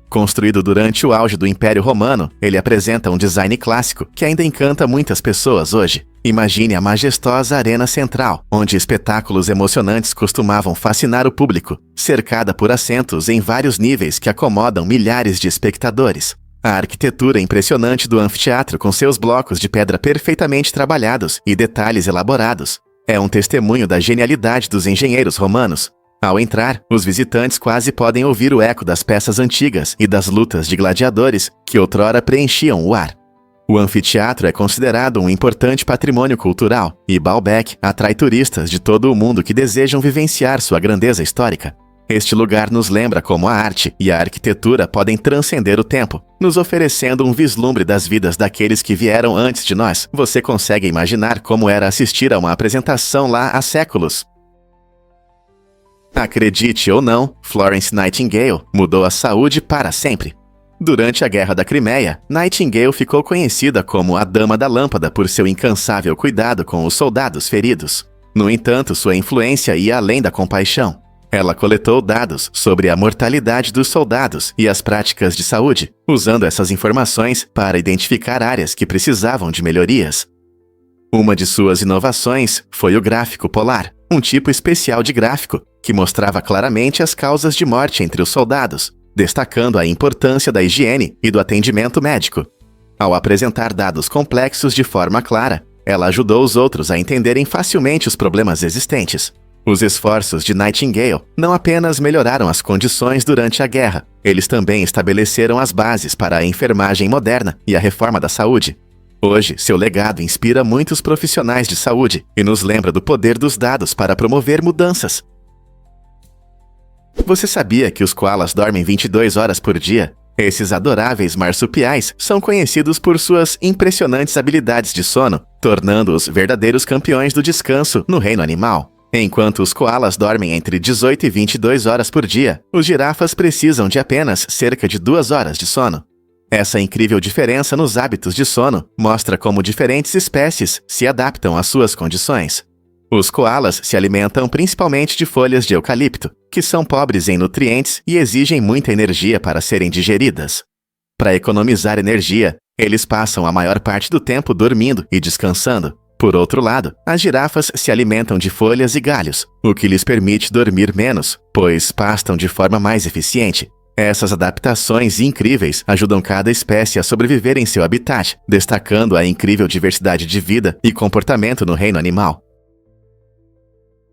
[SPEAKER 1] Construído durante o auge do Império Romano, ele apresenta um design clássico que ainda encanta muitas pessoas hoje. Imagine a majestosa arena central, onde espetáculos emocionantes costumavam fascinar o público, cercada por assentos em vários níveis que acomodam milhares de espectadores. A arquitetura impressionante do anfiteatro, com seus blocos de pedra perfeitamente trabalhados e detalhes elaborados, é um testemunho da genialidade dos engenheiros romanos. Ao entrar, os visitantes quase podem ouvir o eco das peças antigas e das lutas de gladiadores que outrora preenchiam o ar. O anfiteatro é considerado um importante patrimônio cultural e Baalbek atrai turistas de todo o mundo que desejam vivenciar sua grandeza histórica. Este lugar nos lembra como a arte e a arquitetura podem transcender o tempo, nos oferecendo um vislumbre das vidas daqueles que vieram antes de nós. Você consegue imaginar como era assistir a uma apresentação lá há séculos? Acredite ou não, Florence Nightingale mudou a saúde para sempre. Durante a Guerra da Crimeia, Nightingale ficou conhecida como a Dama da Lâmpada por seu incansável cuidado com os soldados feridos. No entanto, sua influência ia além da compaixão. Ela coletou dados sobre a mortalidade dos soldados e as práticas de saúde, usando essas informações para identificar áreas que precisavam de melhorias. Uma de suas inovações foi o gráfico polar, um tipo especial de gráfico que mostrava claramente as causas de morte entre os soldados, destacando a importância da higiene e do atendimento médico. Ao apresentar dados complexos de forma clara, ela ajudou os outros a entenderem facilmente os problemas existentes. Os esforços de Nightingale não apenas melhoraram as condições durante a guerra, eles também estabeleceram as bases para a enfermagem moderna e a reforma da saúde. Hoje, seu legado inspira muitos profissionais de saúde e nos lembra do poder dos dados para promover mudanças. Você sabia que os koalas dormem 22 horas por dia? Esses adoráveis marsupiais são conhecidos por suas impressionantes habilidades de sono, tornando-os verdadeiros campeões do descanso no reino animal. Enquanto os koalas dormem entre 18 e 22 horas por dia, os girafas precisam de apenas cerca de 2 horas de sono. Essa incrível diferença nos hábitos de sono mostra como diferentes espécies se adaptam às suas condições. Os coalas se alimentam principalmente de folhas de eucalipto, que são pobres em nutrientes e exigem muita energia para serem digeridas. Para economizar energia, eles passam a maior parte do tempo dormindo e descansando. Por outro lado, as girafas se alimentam de folhas e galhos, o que lhes permite dormir menos, pois pastam de forma mais eficiente. Essas adaptações incríveis ajudam cada espécie a sobreviver em seu habitat, destacando a incrível diversidade de vida e comportamento no reino animal.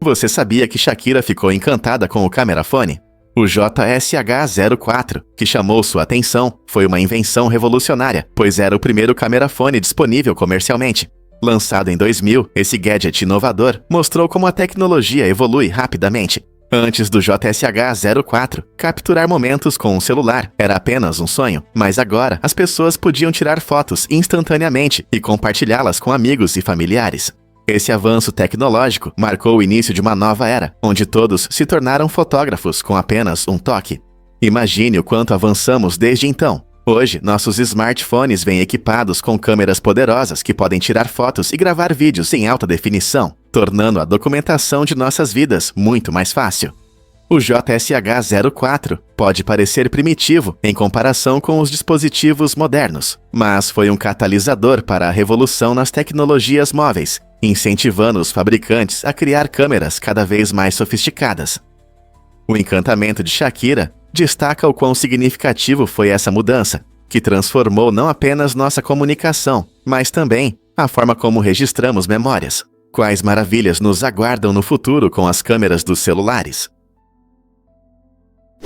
[SPEAKER 1] Você sabia que Shakira ficou encantada com o camerafone? O JSH-04, que chamou sua atenção, foi uma invenção revolucionária, pois era o primeiro camerafone disponível comercialmente. Lançado em 2000, esse gadget inovador mostrou como a tecnologia evolui rapidamente. Antes do JSH-04, capturar momentos com um celular era apenas um sonho, mas agora as pessoas podiam tirar fotos instantaneamente e compartilhá-las com amigos e familiares. Esse avanço tecnológico marcou o início de uma nova era, onde todos se tornaram fotógrafos com apenas um toque. Imagine o quanto avançamos desde então. Hoje, nossos smartphones vêm equipados com câmeras poderosas que podem tirar fotos e gravar vídeos em alta definição, tornando a documentação de nossas vidas muito mais fácil. O JSH-04 pode parecer primitivo em comparação com os dispositivos modernos, mas foi um catalisador para a revolução nas tecnologias móveis, incentivando os fabricantes a criar câmeras cada vez mais sofisticadas. O encantamento de Shakira destaca o quão significativo foi essa mudança, que transformou não apenas nossa comunicação, mas também a forma como registramos memórias. Quais maravilhas nos aguardam no futuro com as câmeras dos celulares?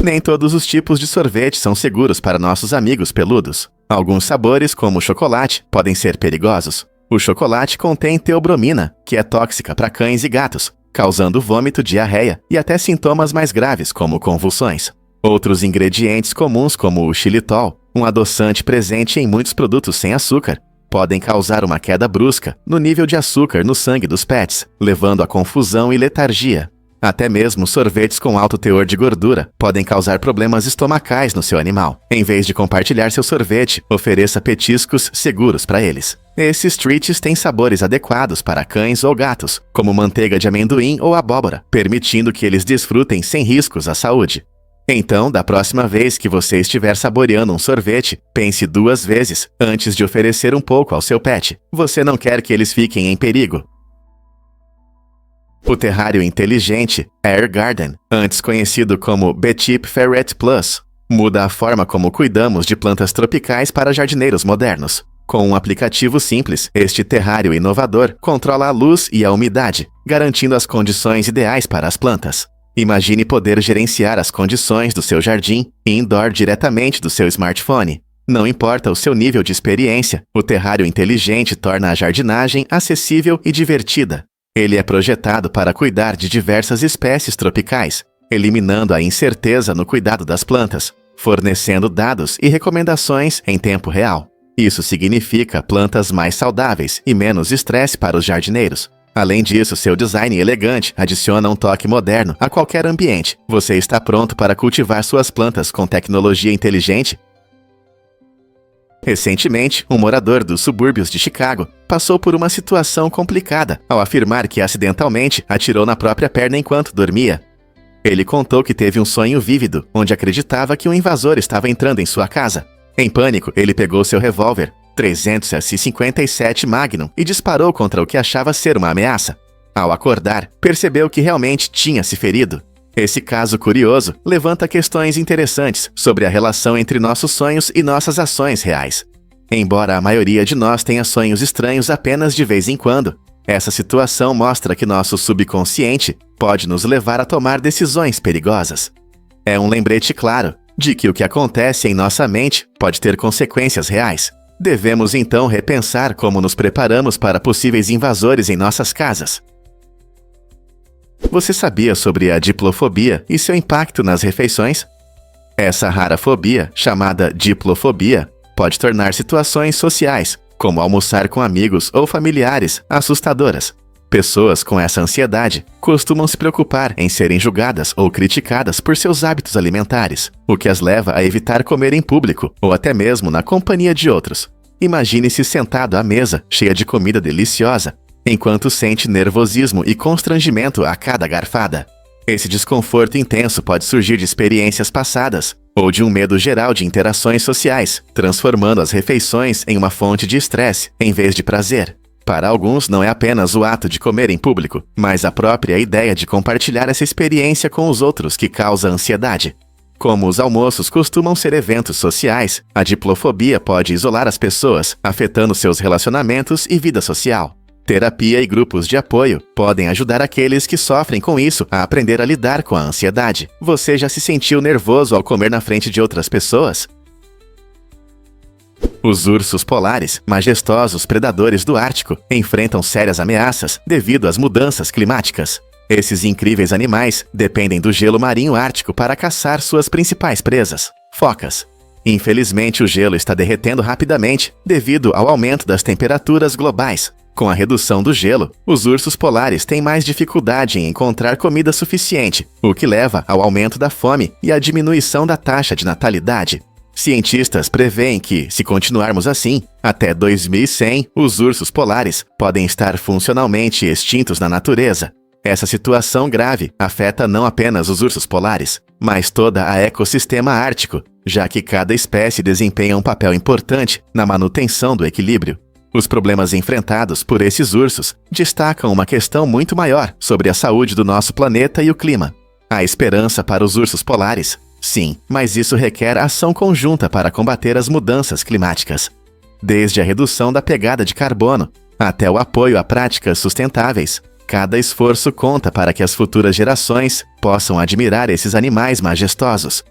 [SPEAKER 1] Nem todos os tipos de sorvete são seguros para nossos amigos peludos. Alguns sabores, como o chocolate, podem ser perigosos. O chocolate contém teobromina, que é tóxica para cães e gatos, causando vômito, diarreia e até sintomas mais graves, como convulsões. Outros ingredientes comuns, como o xilitol, um adoçante presente em muitos produtos sem açúcar, podem causar uma queda brusca no nível de açúcar no sangue dos pets, levando a confusão e letargia. Até mesmo sorvetes com alto teor de gordura podem causar problemas estomacais no seu animal. Em vez de compartilhar seu sorvete, ofereça petiscos seguros para eles. Esses treats têm sabores adequados para cães ou gatos, como manteiga de amendoim ou abóbora, permitindo que eles desfrutem sem riscos à saúde. Então, da próxima vez que você estiver saboreando um sorvete, pense 2 vezes antes de oferecer um pouco ao seu pet. Você não quer que eles fiquem em perigo. O terrário inteligente Air Garden, antes conhecido como Betip Ferret Plus, muda a forma como cuidamos de plantas tropicais para jardineiros modernos. Com um aplicativo simples, este terrário inovador controla a luz e a umidade, garantindo as condições ideais para as plantas. Imagine poder gerenciar as condições do seu jardim indoor diretamente do seu smartphone. Não importa o seu nível de experiência, o terrário inteligente torna a jardinagem acessível e divertida. Ele é projetado para cuidar de diversas espécies tropicais, eliminando a incerteza no cuidado das plantas, fornecendo dados e recomendações em tempo real. Isso significa plantas mais saudáveis e menos estresse para os jardineiros. Além disso, seu design elegante adiciona um toque moderno a qualquer ambiente. Você está pronto para cultivar suas plantas com tecnologia inteligente? Recentemente, um morador dos subúrbios de Chicago passou por uma situação complicada ao afirmar que acidentalmente atirou na própria perna enquanto dormia. Ele contou que teve um sonho vívido, onde acreditava que um invasor estava entrando em sua casa. Em pânico, ele pegou seu revólver 357 Magnum e disparou contra o que achava ser uma ameaça. Ao acordar, percebeu que realmente tinha se ferido. Esse caso curioso levanta questões interessantes sobre a relação entre nossos sonhos e nossas ações reais. Embora a maioria de nós tenha sonhos estranhos apenas de vez em quando, essa situação mostra que nosso subconsciente pode nos levar a tomar decisões perigosas. É um lembrete claro de que o que acontece em nossa mente pode ter consequências reais. Devemos então repensar como nos preparamos para possíveis invasores em nossas casas. Você sabia sobre a diplofobia e seu impacto nas refeições? Essa rara fobia, chamada diplofobia, pode tornar situações sociais, como almoçar com amigos ou familiares, assustadoras. Pessoas com essa ansiedade costumam se preocupar em serem julgadas ou criticadas por seus hábitos alimentares, o que as leva a evitar comer em público ou até mesmo na companhia de outros. Imagine-se sentado à mesa, cheia de comida deliciosa. enquanto sente nervosismo e constrangimento a cada garfada. Esse desconforto intenso pode surgir de experiências passadas ou de um medo geral de interações sociais, transformando as refeições em uma fonte de estresse em vez de prazer. Para alguns, não é apenas o ato de comer em público, mas a própria ideia de compartilhar essa experiência com os outros que causa ansiedade. Como os almoços costumam ser eventos sociais, a diplofobia pode isolar as pessoas, afetando seus relacionamentos e vida social. Terapia e grupos de apoio podem ajudar aqueles que sofrem com isso a aprender a lidar com a ansiedade. Você já se sentiu nervoso ao comer na frente de outras pessoas? Os ursos polares, majestosos predadores do Ártico, enfrentam sérias ameaças devido às mudanças climáticas. Esses incríveis animais dependem do gelo marinho ártico para caçar suas principais presas, focas. Infelizmente, o gelo está derretendo rapidamente devido ao aumento das temperaturas globais. Com a redução do gelo, os ursos polares têm mais dificuldade em encontrar comida suficiente, o que leva ao aumento da fome e à diminuição da taxa de natalidade. Cientistas preveem que, se continuarmos assim, até 2100, os ursos polares podem estar funcionalmente extintos na natureza. Essa situação grave afeta não apenas os ursos polares, mas todo o ecossistema ártico, já que cada espécie desempenha um papel importante na manutenção do equilíbrio. Os problemas enfrentados por esses ursos destacam uma questão muito maior sobre a saúde do nosso planeta e o clima. Há esperança para os ursos polares? Sim, mas isso requer ação conjunta para combater as mudanças climáticas. Desde a redução da pegada de carbono até o apoio a práticas sustentáveis, cada esforço conta para que as futuras gerações possam admirar esses animais majestosos.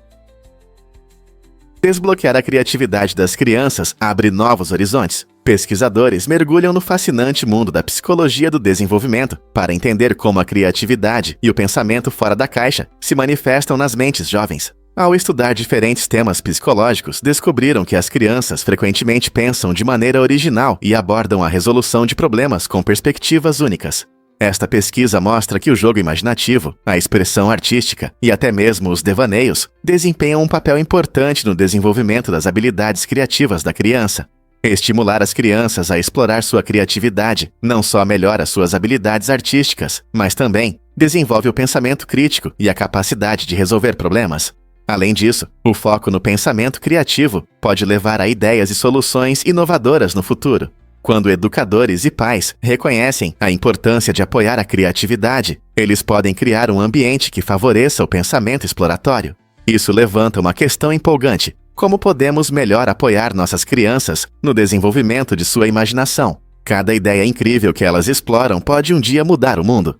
[SPEAKER 1] Desbloquear a criatividade das crianças abre novos horizontes. Pesquisadores mergulham no fascinante mundo da psicologia do desenvolvimento para entender como a criatividade e o pensamento fora da caixa se manifestam nas mentes jovens. Ao estudar diferentes temas psicológicos, descobriram que as crianças frequentemente pensam de maneira original e abordam a resolução de problemas com perspectivas únicas. Esta pesquisa mostra que o jogo imaginativo, a expressão artística e até mesmo os devaneios desempenham um papel importante no desenvolvimento das habilidades criativas da criança. Estimular as crianças a explorar sua criatividade não só melhora suas habilidades artísticas, mas também desenvolve o pensamento crítico e a capacidade de resolver problemas. Além disso, o foco no pensamento criativo pode levar a ideias e soluções inovadoras no futuro. Quando educadores e pais reconhecem a importância de apoiar a criatividade, eles podem criar um ambiente que favoreça o pensamento exploratório. Isso levanta uma questão empolgante: como podemos melhor apoiar nossas crianças no desenvolvimento de sua imaginação? Cada ideia incrível que elas exploram pode um dia mudar o mundo.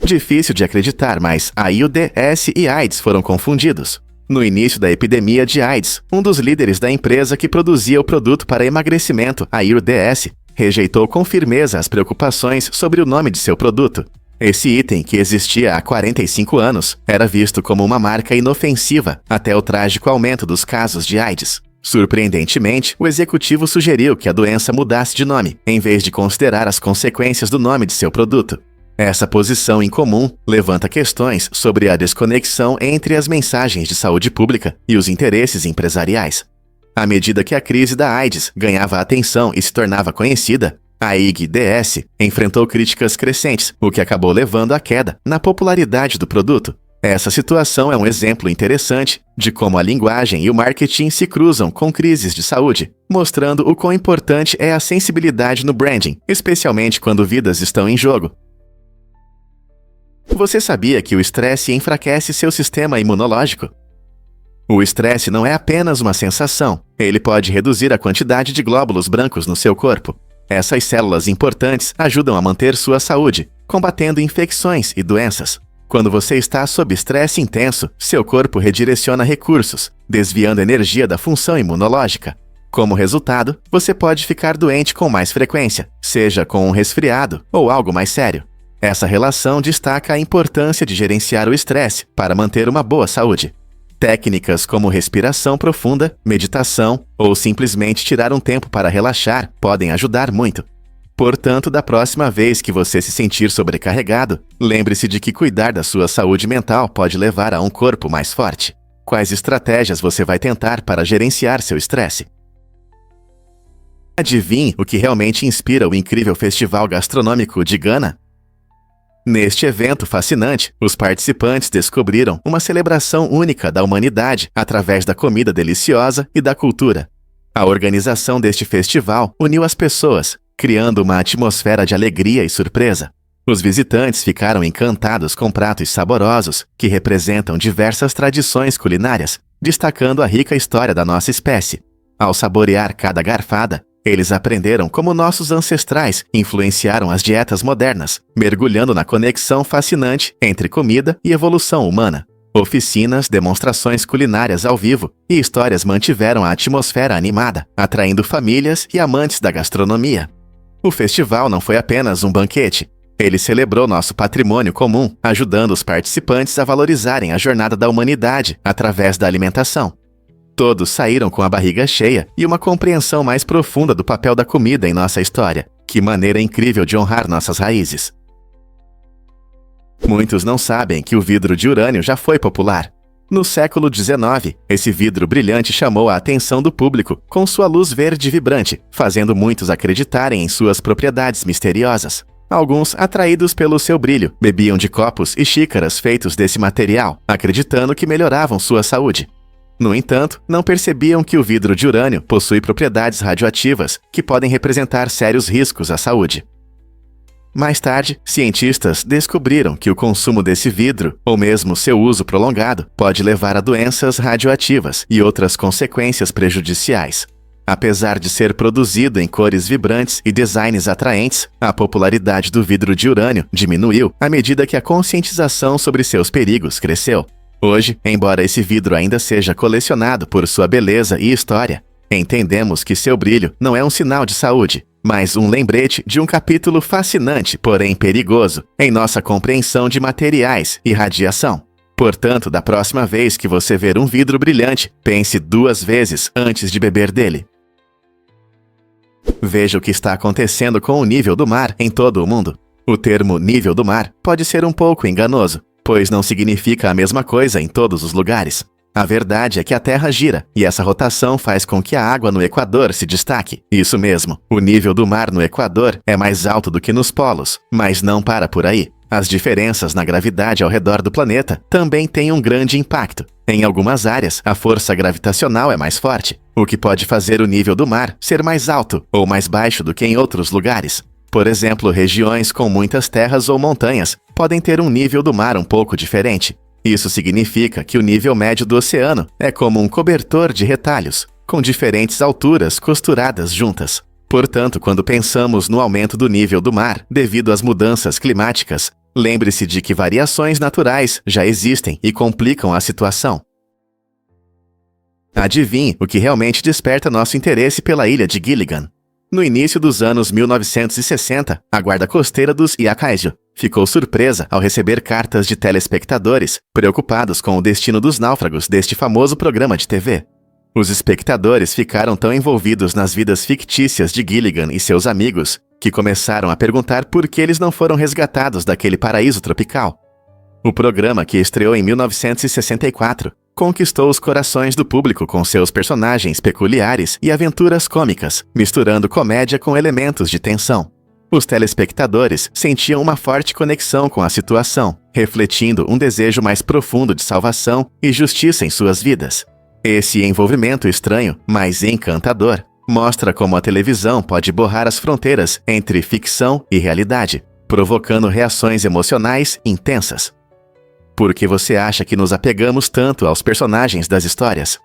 [SPEAKER 1] Difícil de acreditar, mas AIDS e AIDS foram confundidos. No início da epidemia de AIDS, um dos líderes da empresa que produzia o produto para emagrecimento, a AIDS, rejeitou com firmeza as preocupações sobre o nome de seu produto. Esse item, que existia há 45 anos, era visto como uma marca inofensiva até o trágico aumento dos casos de AIDS. Surpreendentemente, o executivo sugeriu que a doença mudasse de nome, em vez de considerar as consequências do nome de seu produto. Essa posição incomum levanta questões sobre a desconexão entre as mensagens de saúde pública e os interesses empresariais. À medida que a crise da AIDS ganhava atenção e se tornava conhecida, a AIDS enfrentou críticas crescentes, o que acabou levando à queda na popularidade do produto. Essa situação é um exemplo interessante de como a linguagem e o marketing se cruzam com crises de saúde, mostrando o quão importante é a sensibilidade no branding, especialmente quando vidas estão em jogo. Você sabia que o estresse enfraquece seu sistema imunológico? O estresse não é apenas uma sensação, ele pode reduzir a quantidade de glóbulos brancos no seu corpo. Essas células importantes ajudam a manter sua saúde, combatendo infecções e doenças. Quando você está sob estresse intenso, seu corpo redireciona recursos, desviando energia da função imunológica. Como resultado, você pode ficar doente com mais frequência, seja com um resfriado ou algo mais sério. Essa relação destaca a importância de gerenciar o estresse para manter uma boa saúde. Técnicas como respiração profunda, meditação ou simplesmente tirar um tempo para relaxar podem ajudar muito. Portanto, da próxima vez que você se sentir sobrecarregado, lembre-se de que cuidar da sua saúde mental pode levar a um corpo mais forte. Quais estratégias você vai tentar para gerenciar seu estresse? Adivinhe o que realmente inspira o incrível festival gastronômico de Ghana? Neste evento fascinante, os participantes descobriram uma celebração única da humanidade através da comida deliciosa e da cultura. A organização deste festival uniu as pessoas, criando uma atmosfera de alegria e surpresa. Os visitantes ficaram encantados com pratos saborosos que representam diversas tradições culinárias, destacando a rica história da nossa espécie. Ao saborear cada garfada, eles aprenderam como nossos ancestrais influenciaram as dietas modernas, mergulhando na conexão fascinante entre comida e evolução humana. Oficinas, demonstrações culinárias ao vivo e histórias mantiveram a atmosfera animada, atraindo famílias e amantes da gastronomia. O festival não foi apenas um banquete. Ele celebrou nosso patrimônio comum, ajudando os participantes a valorizarem a jornada da humanidade através da alimentação. Todos saíram com a barriga cheia e uma compreensão mais profunda do papel da comida em nossa história. Que maneira incrível de honrar nossas raízes! Muitos não sabem que o vidro de urânio já foi popular. No século XIX, esse vidro brilhante chamou a atenção do público com sua luz verde vibrante, fazendo muitos acreditarem em suas propriedades misteriosas. Alguns, atraídos pelo seu brilho, bebiam de copos e xícaras feitos desse material, acreditando que melhoravam sua saúde. No entanto, não percebiam que o vidro de urânio possui propriedades radioativas que podem representar sérios riscos à saúde. Mais tarde, cientistas descobriram que o consumo desse vidro, ou mesmo seu uso prolongado, pode levar a doenças radioativas e outras consequências prejudiciais. Apesar de ser produzido em cores vibrantes e designs atraentes, a popularidade do vidro de urânio diminuiu à medida que a conscientização sobre seus perigos cresceu. Hoje, embora esse vidro ainda seja colecionado por sua beleza e história, entendemos que seu brilho não é um sinal de saúde, mas um lembrete de um capítulo fascinante, porém perigoso, em nossa compreensão de materiais e radiação. Portanto, da próxima vez que você ver um vidro brilhante, pense 2 vezes antes de beber dele. Veja o que está acontecendo com o nível do mar em todo o mundo. O termo nível do mar pode ser um pouco enganoso, pois não significa a mesma coisa em todos os lugares. A verdade é que a Terra gira, e essa rotação faz com que a água no Equador se destaque. Isso mesmo, o nível do mar no Equador é mais alto do que nos polos, mas não para por aí. As diferenças na gravidade ao redor do planeta também têm um grande impacto. Em algumas áreas, a força gravitacional é mais forte, o que pode fazer o nível do mar ser mais alto ou mais baixo do que em outros lugares. Por exemplo, regiões com muitas terras ou montanhas podem ter um nível do mar um pouco diferente. Isso significa que o nível médio do oceano é como um cobertor de retalhos, com diferentes alturas costuradas juntas. Portanto, quando pensamos no aumento do nível do mar devido às mudanças climáticas, lembre-se de que variações naturais já existem e complicam a situação. Adivinhe o que realmente desperta nosso interesse pela ilha de Gilligan. No início dos anos 1960, a guarda costeira dos Iakaiju ficou surpresa ao receber cartas de telespectadores preocupados com o destino dos náufragos deste famoso programa de TV. Os espectadores ficaram tão envolvidos nas vidas fictícias de Gilligan e seus amigos que começaram a perguntar por que eles não foram resgatados daquele paraíso tropical. O programa, que estreou em 1964, conquistou os corações do público com seus personagens peculiares e aventuras cômicas, misturando comédia com elementos de tensão. Os telespectadores sentiam uma forte conexão com a situação, refletindo um desejo mais profundo de salvação e justiça em suas vidas. Esse envolvimento estranho, mas encantador, mostra como a televisão pode borrar as fronteiras entre ficção e realidade, provocando reações emocionais intensas. Por que você acha que nos apegamos tanto aos personagens das histórias?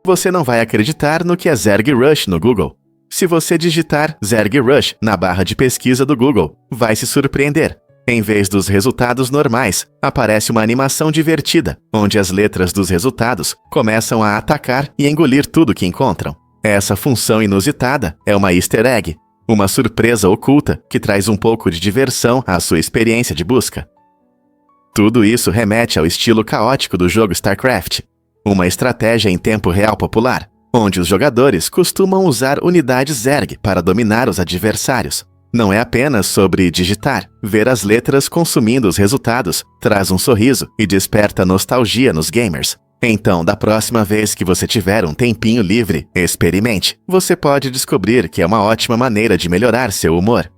[SPEAKER 1] Você não vai acreditar no que é Zerg Rush no Google. Se você digitar Zerg Rush na barra de pesquisa do Google, vai se surpreender. Em vez dos resultados normais, aparece uma animação divertida, onde as letras dos resultados começam a atacar e engolir tudo que encontram. Essa função inusitada é uma easter egg, uma surpresa oculta que traz um pouco de diversão à sua experiência de busca. Tudo isso remete ao estilo caótico do jogo StarCraft, uma estratégia em tempo real popular, onde os jogadores costumam usar unidades Zerg para dominar os adversários. Não é apenas sobre digitar. Ver as letras consumindo os resultados traz um sorriso e desperta nostalgia nos gamers. Então, da próxima vez que você tiver um tempinho livre, experimente. Você pode descobrir que é uma ótima maneira de melhorar seu humor.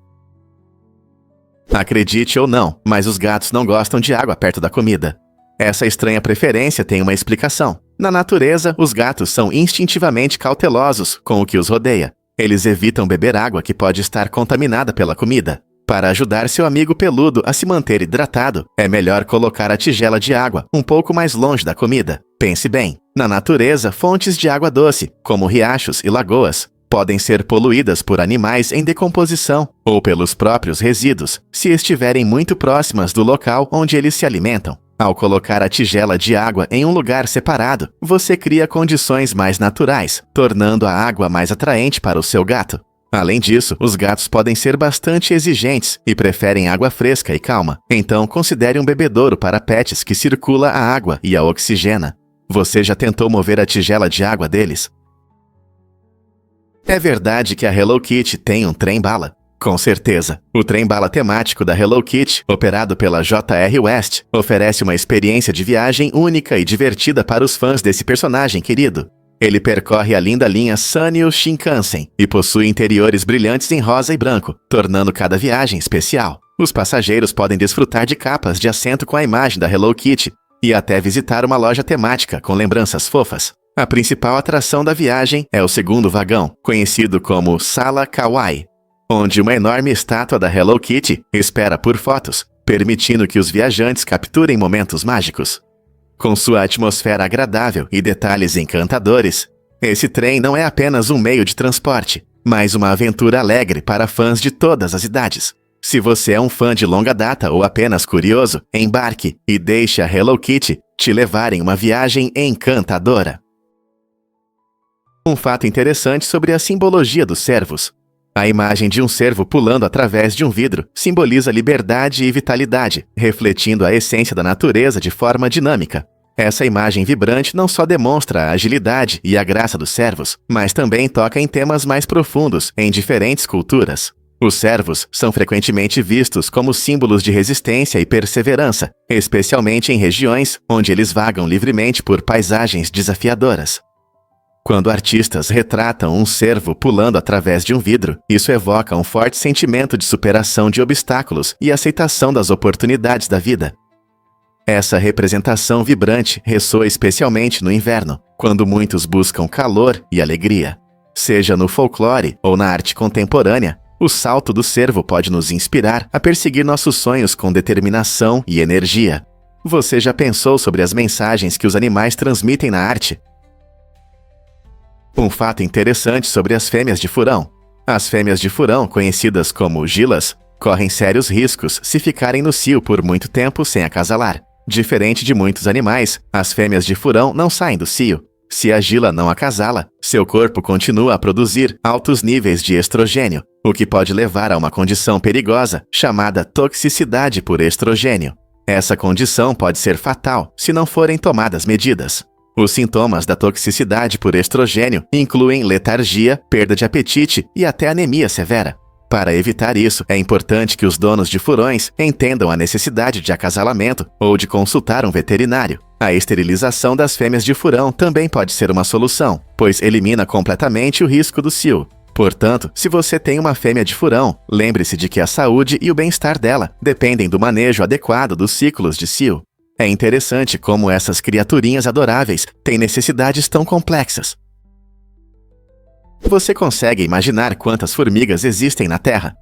[SPEAKER 1] Acredite ou não, mas os gatos não gostam de água perto da comida. Essa estranha preferência tem uma explicação. Na natureza, os gatos são instintivamente cautelosos com o que os rodeia. Eles evitam beber água que pode estar contaminada pela comida. Para ajudar seu amigo peludo a se manter hidratado, é melhor colocar a tigela de água um pouco mais longe da comida. Pense bem, na natureza, fontes de água doce, como riachos e lagoas, podem ser poluídas por animais em decomposição ou pelos próprios resíduos, se estiverem muito próximas do local onde eles se alimentam. Ao colocar a tigela de água em um lugar separado, você cria condições mais naturais, tornando a água mais atraente para o seu gato. Além disso, os gatos podem ser bastante exigentes e preferem água fresca e calma. Então, considere um bebedouro para pets que circula a água e a oxigena. Você já tentou mover a tigela de água deles? É verdade que a Hello Kitty tem um trem-bala? Com certeza. O trem-bala temático da Hello Kitty, operado pela J.R. West, oferece uma experiência de viagem única e divertida para os fãs desse personagem querido. Ele percorre a linda linha Sanyo Shinkansen e possui interiores brilhantes em rosa e branco, tornando cada viagem especial. Os passageiros podem desfrutar de capas de assento com a imagem da Hello Kitty e até visitar uma loja temática com lembranças fofas. A principal atração da viagem é o segundo vagão, conhecido como Sala Kawaii, onde uma enorme estátua da Hello Kitty espera por fotos, permitindo que os viajantes capturem momentos mágicos. Com sua atmosfera agradável e detalhes encantadores, esse trem não é apenas um meio de transporte, mas uma aventura alegre para fãs de todas as idades. Se você é um fã de longa data ou apenas curioso, embarque e deixe a Hello Kitty te levar em uma viagem encantadora. Um fato interessante sobre a simbologia dos cervos. A imagem de um cervo pulando através de um vidro simboliza liberdade e vitalidade, refletindo a essência da natureza de forma dinâmica. Essa imagem vibrante não só demonstra a agilidade e a graça dos cervos, mas também toca em temas mais profundos em diferentes culturas. Os cervos são frequentemente vistos como símbolos de resistência e perseverança, especialmente em regiões onde eles vagam livremente por paisagens desafiadoras. Quando artistas retratam um cervo pulando através de um vidro, isso evoca um forte sentimento de superação de obstáculos e aceitação das oportunidades da vida. Essa representação vibrante ressoa especialmente no inverno, quando muitos buscam calor e alegria. Seja no folclore ou na arte contemporânea, o salto do cervo pode nos inspirar a perseguir nossos sonhos com determinação e energia. Você já pensou sobre as mensagens que os animais transmitem na arte? Um fato interessante sobre as fêmeas de furão. As fêmeas de furão, conhecidas como gilas, correm sérios riscos se ficarem no cio por muito tempo sem acasalar. Diferente de muitos animais, as fêmeas de furão não saem do cio. Se a gila não acasala, seu corpo continua a produzir altos níveis de estrogênio, o que pode levar a uma condição perigosa chamada toxicidade por estrogênio. Essa condição pode ser fatal se não forem tomadas medidas. Os sintomas da toxicidade por estrogênio incluem letargia, perda de apetite e até anemia severa. Para evitar isso, é importante que os donos de furões entendam a necessidade de acasalamento ou de consultar um veterinário. A esterilização das fêmeas de furão também pode ser uma solução, pois elimina completamente o risco do cio. Portanto, se você tem uma fêmea de furão, lembre-se de que a saúde e o bem-estar dela dependem do manejo adequado dos ciclos de cio. É interessante como essas criaturinhas adoráveis têm necessidades tão complexas. Você consegue imaginar quantas formigas existem na Terra?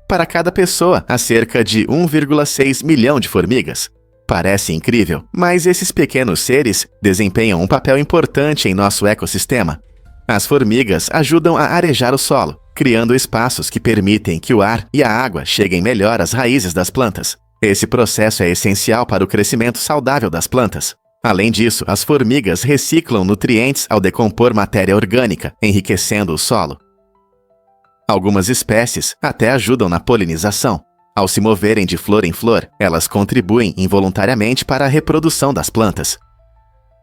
[SPEAKER 1] Para cada pessoa, há cerca de 1,6 milhão de formigas. Parece incrível, mas esses pequenos seres desempenham um papel importante em nosso ecossistema. As formigas ajudam a arejar o solo, criando espaços que permitem que o ar e a água cheguem melhor às raízes das plantas. Esse processo é essencial para o crescimento saudável das plantas. Além disso, as formigas reciclam nutrientes ao decompor matéria orgânica, enriquecendo o solo. Algumas espécies até ajudam na polinização. Ao se moverem de flor em flor, elas contribuem involuntariamente para a reprodução das plantas.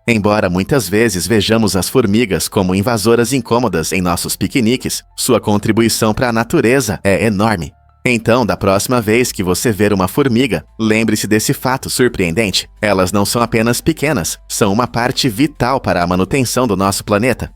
[SPEAKER 1] Embora muitas vezes vejamos as formigas como invasoras incômodas em nossos piqueniques, sua contribuição para a natureza é enorme. Então, da próxima vez que você ver uma formiga, lembre-se desse fato surpreendente. Elas não são apenas pequenas, são uma parte vital para a manutenção do nosso planeta.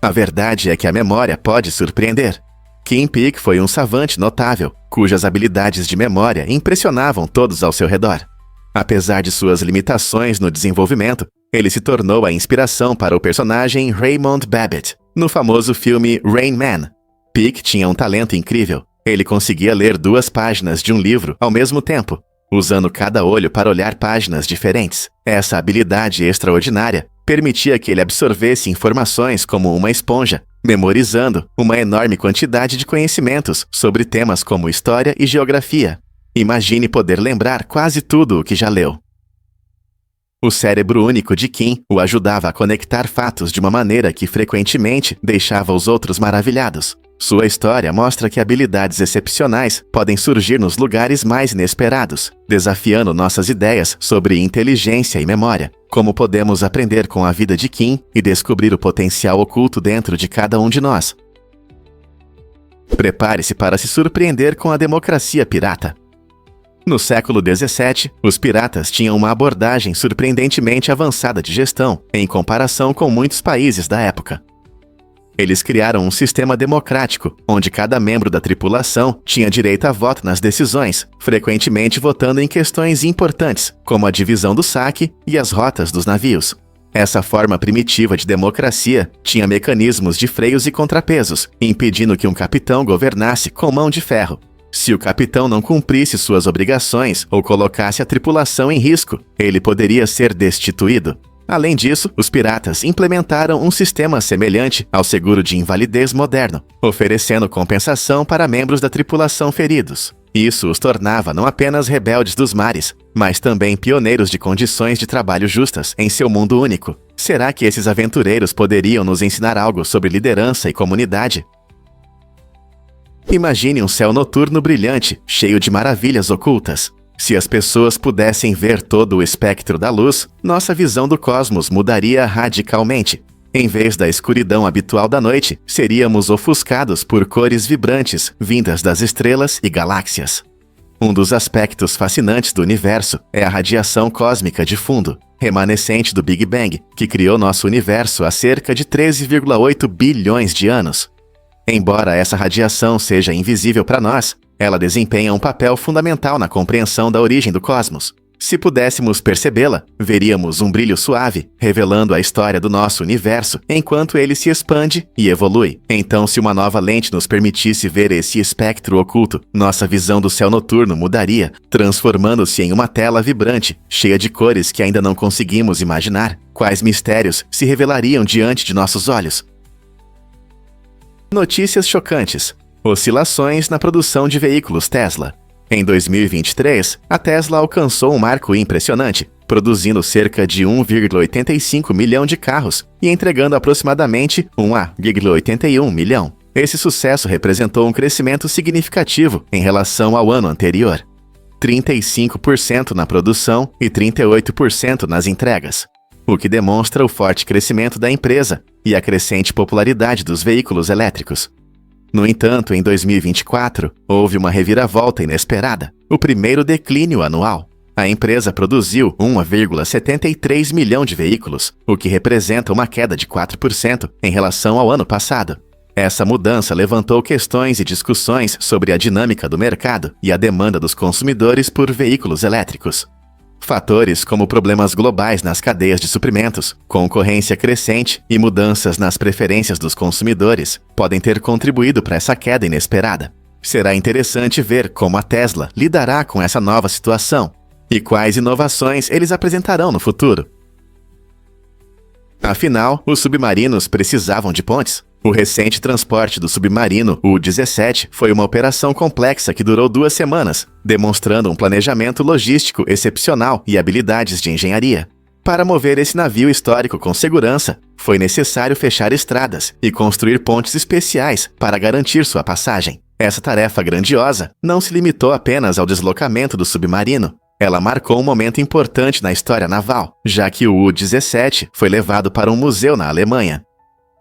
[SPEAKER 1] A verdade é que a memória pode surpreender. Kim Peek foi um savante notável, cujas habilidades de memória impressionavam todos ao seu redor. Apesar de suas limitações no desenvolvimento, ele se tornou a inspiração para o personagem Raymond Babbitt, no famoso filme Rain Man. Peek tinha um talento incrível. Ele conseguia ler 2 páginas de um livro ao mesmo tempo, usando cada olho para olhar páginas diferentes. Essa habilidade extraordinária permitia que ele absorvesse informações como uma esponja, memorizando uma enorme quantidade de conhecimentos sobre temas como história e geografia. Imagine poder lembrar quase tudo o que já leu. O cérebro único de Kim o ajudava a conectar fatos de uma maneira que frequentemente deixava os outros maravilhados. Sua história mostra que habilidades excepcionais podem surgir nos lugares mais inesperados, desafiando nossas ideias sobre inteligência e memória. Como podemos aprender com a vida de Kim e descobrir o potencial oculto dentro de cada um de nós? Prepare-se para se surpreender com a democracia pirata. No século XVII, os piratas tinham uma abordagem surpreendentemente avançada de gestão, em comparação com muitos países da época. Eles criaram um sistema democrático, onde cada membro da tripulação tinha direito a voto nas decisões, frequentemente votando em questões importantes, como a divisão do saque e as rotas dos navios. Essa forma primitiva de democracia tinha mecanismos de freios e contrapesos, impedindo que um capitão governasse com mão de ferro. Se o capitão não cumprisse suas obrigações ou colocasse a tripulação em risco, ele poderia ser destituído. Além disso, os piratas implementaram um sistema semelhante ao seguro de invalidez moderno, oferecendo compensação para membros da tripulação feridos. Isso os tornava não apenas rebeldes dos mares, mas também pioneiros de condições de trabalho justas em seu mundo único. Será que esses aventureiros poderiam nos ensinar algo sobre liderança e comunidade? Imagine um céu noturno brilhante, cheio de maravilhas ocultas. Se as pessoas pudessem ver todo o espectro da luz, nossa visão do cosmos mudaria radicalmente. Em vez da escuridão habitual da noite, seríamos ofuscados por cores vibrantes vindas das estrelas e galáxias. Um dos aspectos fascinantes do universo é a radiação cósmica de fundo, remanescente do Big Bang, que criou nosso universo há cerca de 13,8 bilhões de anos. Embora essa radiação seja invisível para nós, ela desempenha um papel fundamental na compreensão da origem do cosmos. Se pudéssemos percebê-la, veríamos um brilho suave, revelando a história do nosso universo enquanto ele se expande e evolui. Então, se uma nova lente nos permitisse ver esse espectro oculto, nossa visão do céu noturno mudaria, transformando-se em uma tela vibrante, cheia de cores que ainda não conseguimos imaginar. Quais mistérios se revelariam diante de nossos olhos? Notícias chocantes. Oscilações na produção de veículos Tesla. Em 2023, a Tesla alcançou um marco impressionante, produzindo cerca de 1,85 milhão de carros e entregando aproximadamente 1,81 milhão. Esse sucesso representou um crescimento significativo em relação ao ano anterior. 35% na produção e 38% nas entregas, o que demonstra o forte crescimento da empresa e a crescente popularidade dos veículos elétricos. No entanto, em 2024, houve uma reviravolta inesperada, o primeiro declínio anual. A empresa produziu 1,73 milhão de veículos, o que representa uma queda de 4% em relação ao ano passado. Essa mudança levantou questões e discussões sobre a dinâmica do mercado e a demanda dos consumidores por veículos elétricos. Fatores como problemas globais nas cadeias de suprimentos, concorrência crescente e mudanças nas preferências dos consumidores podem ter contribuído para essa queda inesperada. Será interessante ver como a Tesla lidará com essa nova situação e quais inovações eles apresentarão no futuro. Afinal, os submarinos precisavam de pontes. O recente transporte do submarino U-17 foi uma operação complexa que durou 2 semanas, demonstrando um planejamento logístico excepcional e habilidades de engenharia. Para mover esse navio histórico com segurança, foi necessário fechar estradas e construir pontes especiais para garantir sua passagem. Essa tarefa grandiosa não se limitou apenas ao deslocamento do submarino. Ela marcou um momento importante na história naval, já que o U-17 foi levado para um museu na Alemanha.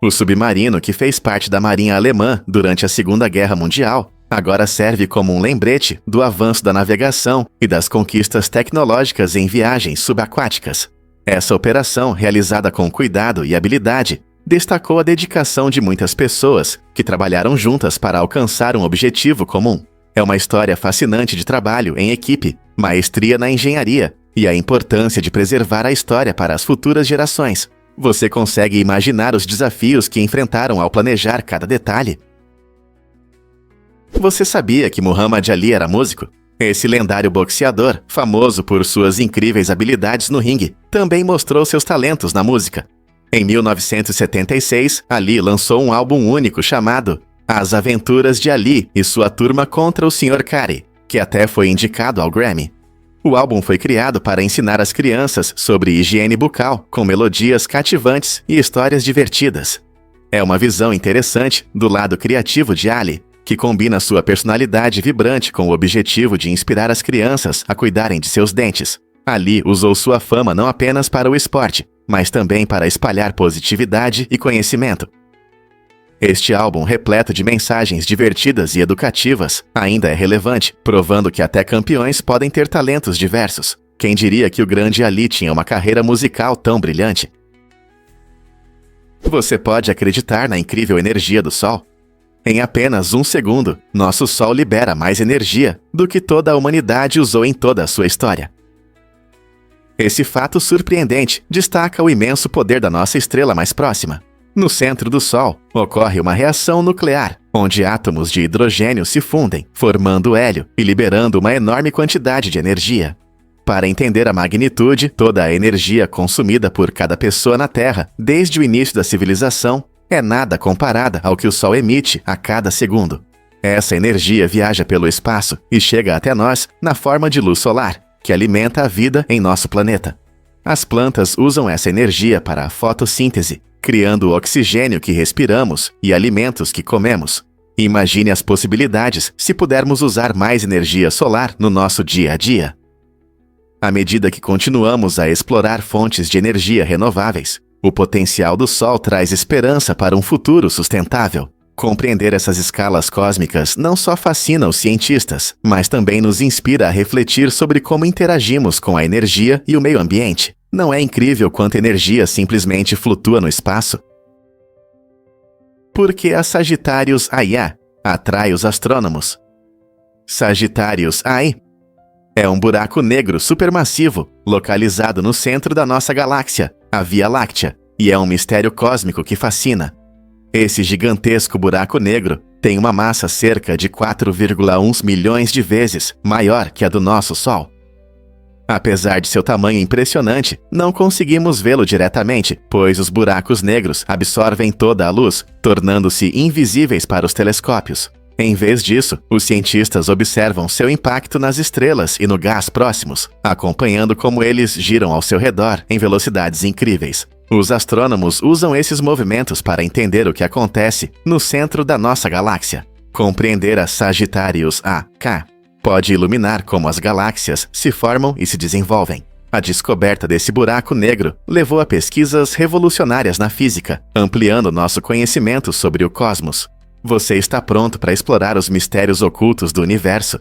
[SPEAKER 1] O submarino, que fez parte da Marinha Alemã durante a Segunda Guerra Mundial, Agora serve como um lembrete do avanço da navegação e das conquistas tecnológicas em viagens subaquáticas. Essa operação, realizada com cuidado e habilidade, destacou a dedicação de muitas pessoas que trabalharam juntas para alcançar um objetivo comum. É uma história fascinante de trabalho em equipe, maestria na engenharia e a importância de preservar a história para as futuras gerações. Você consegue imaginar os desafios que enfrentaram ao planejar cada detalhe? Você sabia que Muhammad Ali era músico? Esse lendário boxeador, famoso por suas incríveis habilidades no ringue, também mostrou seus talentos na música. Em 1976, Ali lançou um álbum único chamado As Aventuras de Ali e Sua Turma contra o Sr. Kari, que até foi indicado ao Grammy. O álbum foi criado para ensinar as crianças sobre higiene bucal, com melodias cativantes e histórias divertidas. É uma visão interessante do lado criativo de Ali, que combina sua personalidade vibrante com o objetivo de inspirar as crianças a cuidarem de seus dentes. Ali usou sua fama não apenas para o esporte, mas também para espalhar positividade e conhecimento. Este álbum, repleto de mensagens divertidas e educativas, ainda é relevante, provando que até campeões podem ter talentos diversos. Quem diria que o grande Ali tinha uma carreira musical tão brilhante? Você pode acreditar na incrível energia do Sol? Em apenas 1 segundo, nosso Sol libera mais energia do que toda a humanidade usou em toda a sua história. Esse fato surpreendente destaca o imenso poder da nossa estrela mais próxima. No centro do Sol, ocorre uma reação nuclear, onde átomos de hidrogênio se fundem, formando hélio e liberando uma enorme quantidade de energia. Para entender a magnitude, toda a energia consumida por cada pessoa na Terra, desde o início da civilização, é nada comparada ao que o Sol emite a cada segundo. Essa energia viaja pelo espaço e chega até nós na forma de luz solar, que alimenta a vida em nosso planeta. As plantas usam essa energia para a fotossíntese, criando o oxigênio que respiramos e alimentos que comemos. Imagine as possibilidades se pudermos usar mais energia solar no nosso dia a dia. À medida que continuamos a explorar fontes de energia renováveis, o potencial do Sol traz esperança para um futuro sustentável. Compreender essas escalas cósmicas não só fascina os cientistas, mas também nos inspira a refletir sobre como interagimos com a energia e o meio ambiente. Não é incrível quanta energia simplesmente flutua no espaço? Por que a Sagittarius A atrai os astrônomos? Sagittarius A é um buraco negro supermassivo, localizado no centro da nossa galáxia, a Via Láctea, e é um mistério cósmico que fascina. Esse gigantesco buraco negro tem uma massa cerca de 4,1 milhões de vezes maior que a do nosso Sol. Apesar de seu tamanho impressionante, não conseguimos vê-lo diretamente, pois os buracos negros absorvem toda a luz, tornando-se invisíveis para os telescópios. Em vez disso, os cientistas observam seu impacto nas estrelas e no gás próximos, acompanhando como eles giram ao seu redor em velocidades incríveis. Os astrônomos usam esses movimentos para entender o que acontece no centro da nossa galáxia. Compreender a Sagittarius A pode iluminar como as galáxias se formam e se desenvolvem. A descoberta desse buraco negro levou a pesquisas revolucionárias na física, ampliando nosso conhecimento sobre o cosmos. Você está pronto para explorar os mistérios ocultos do universo?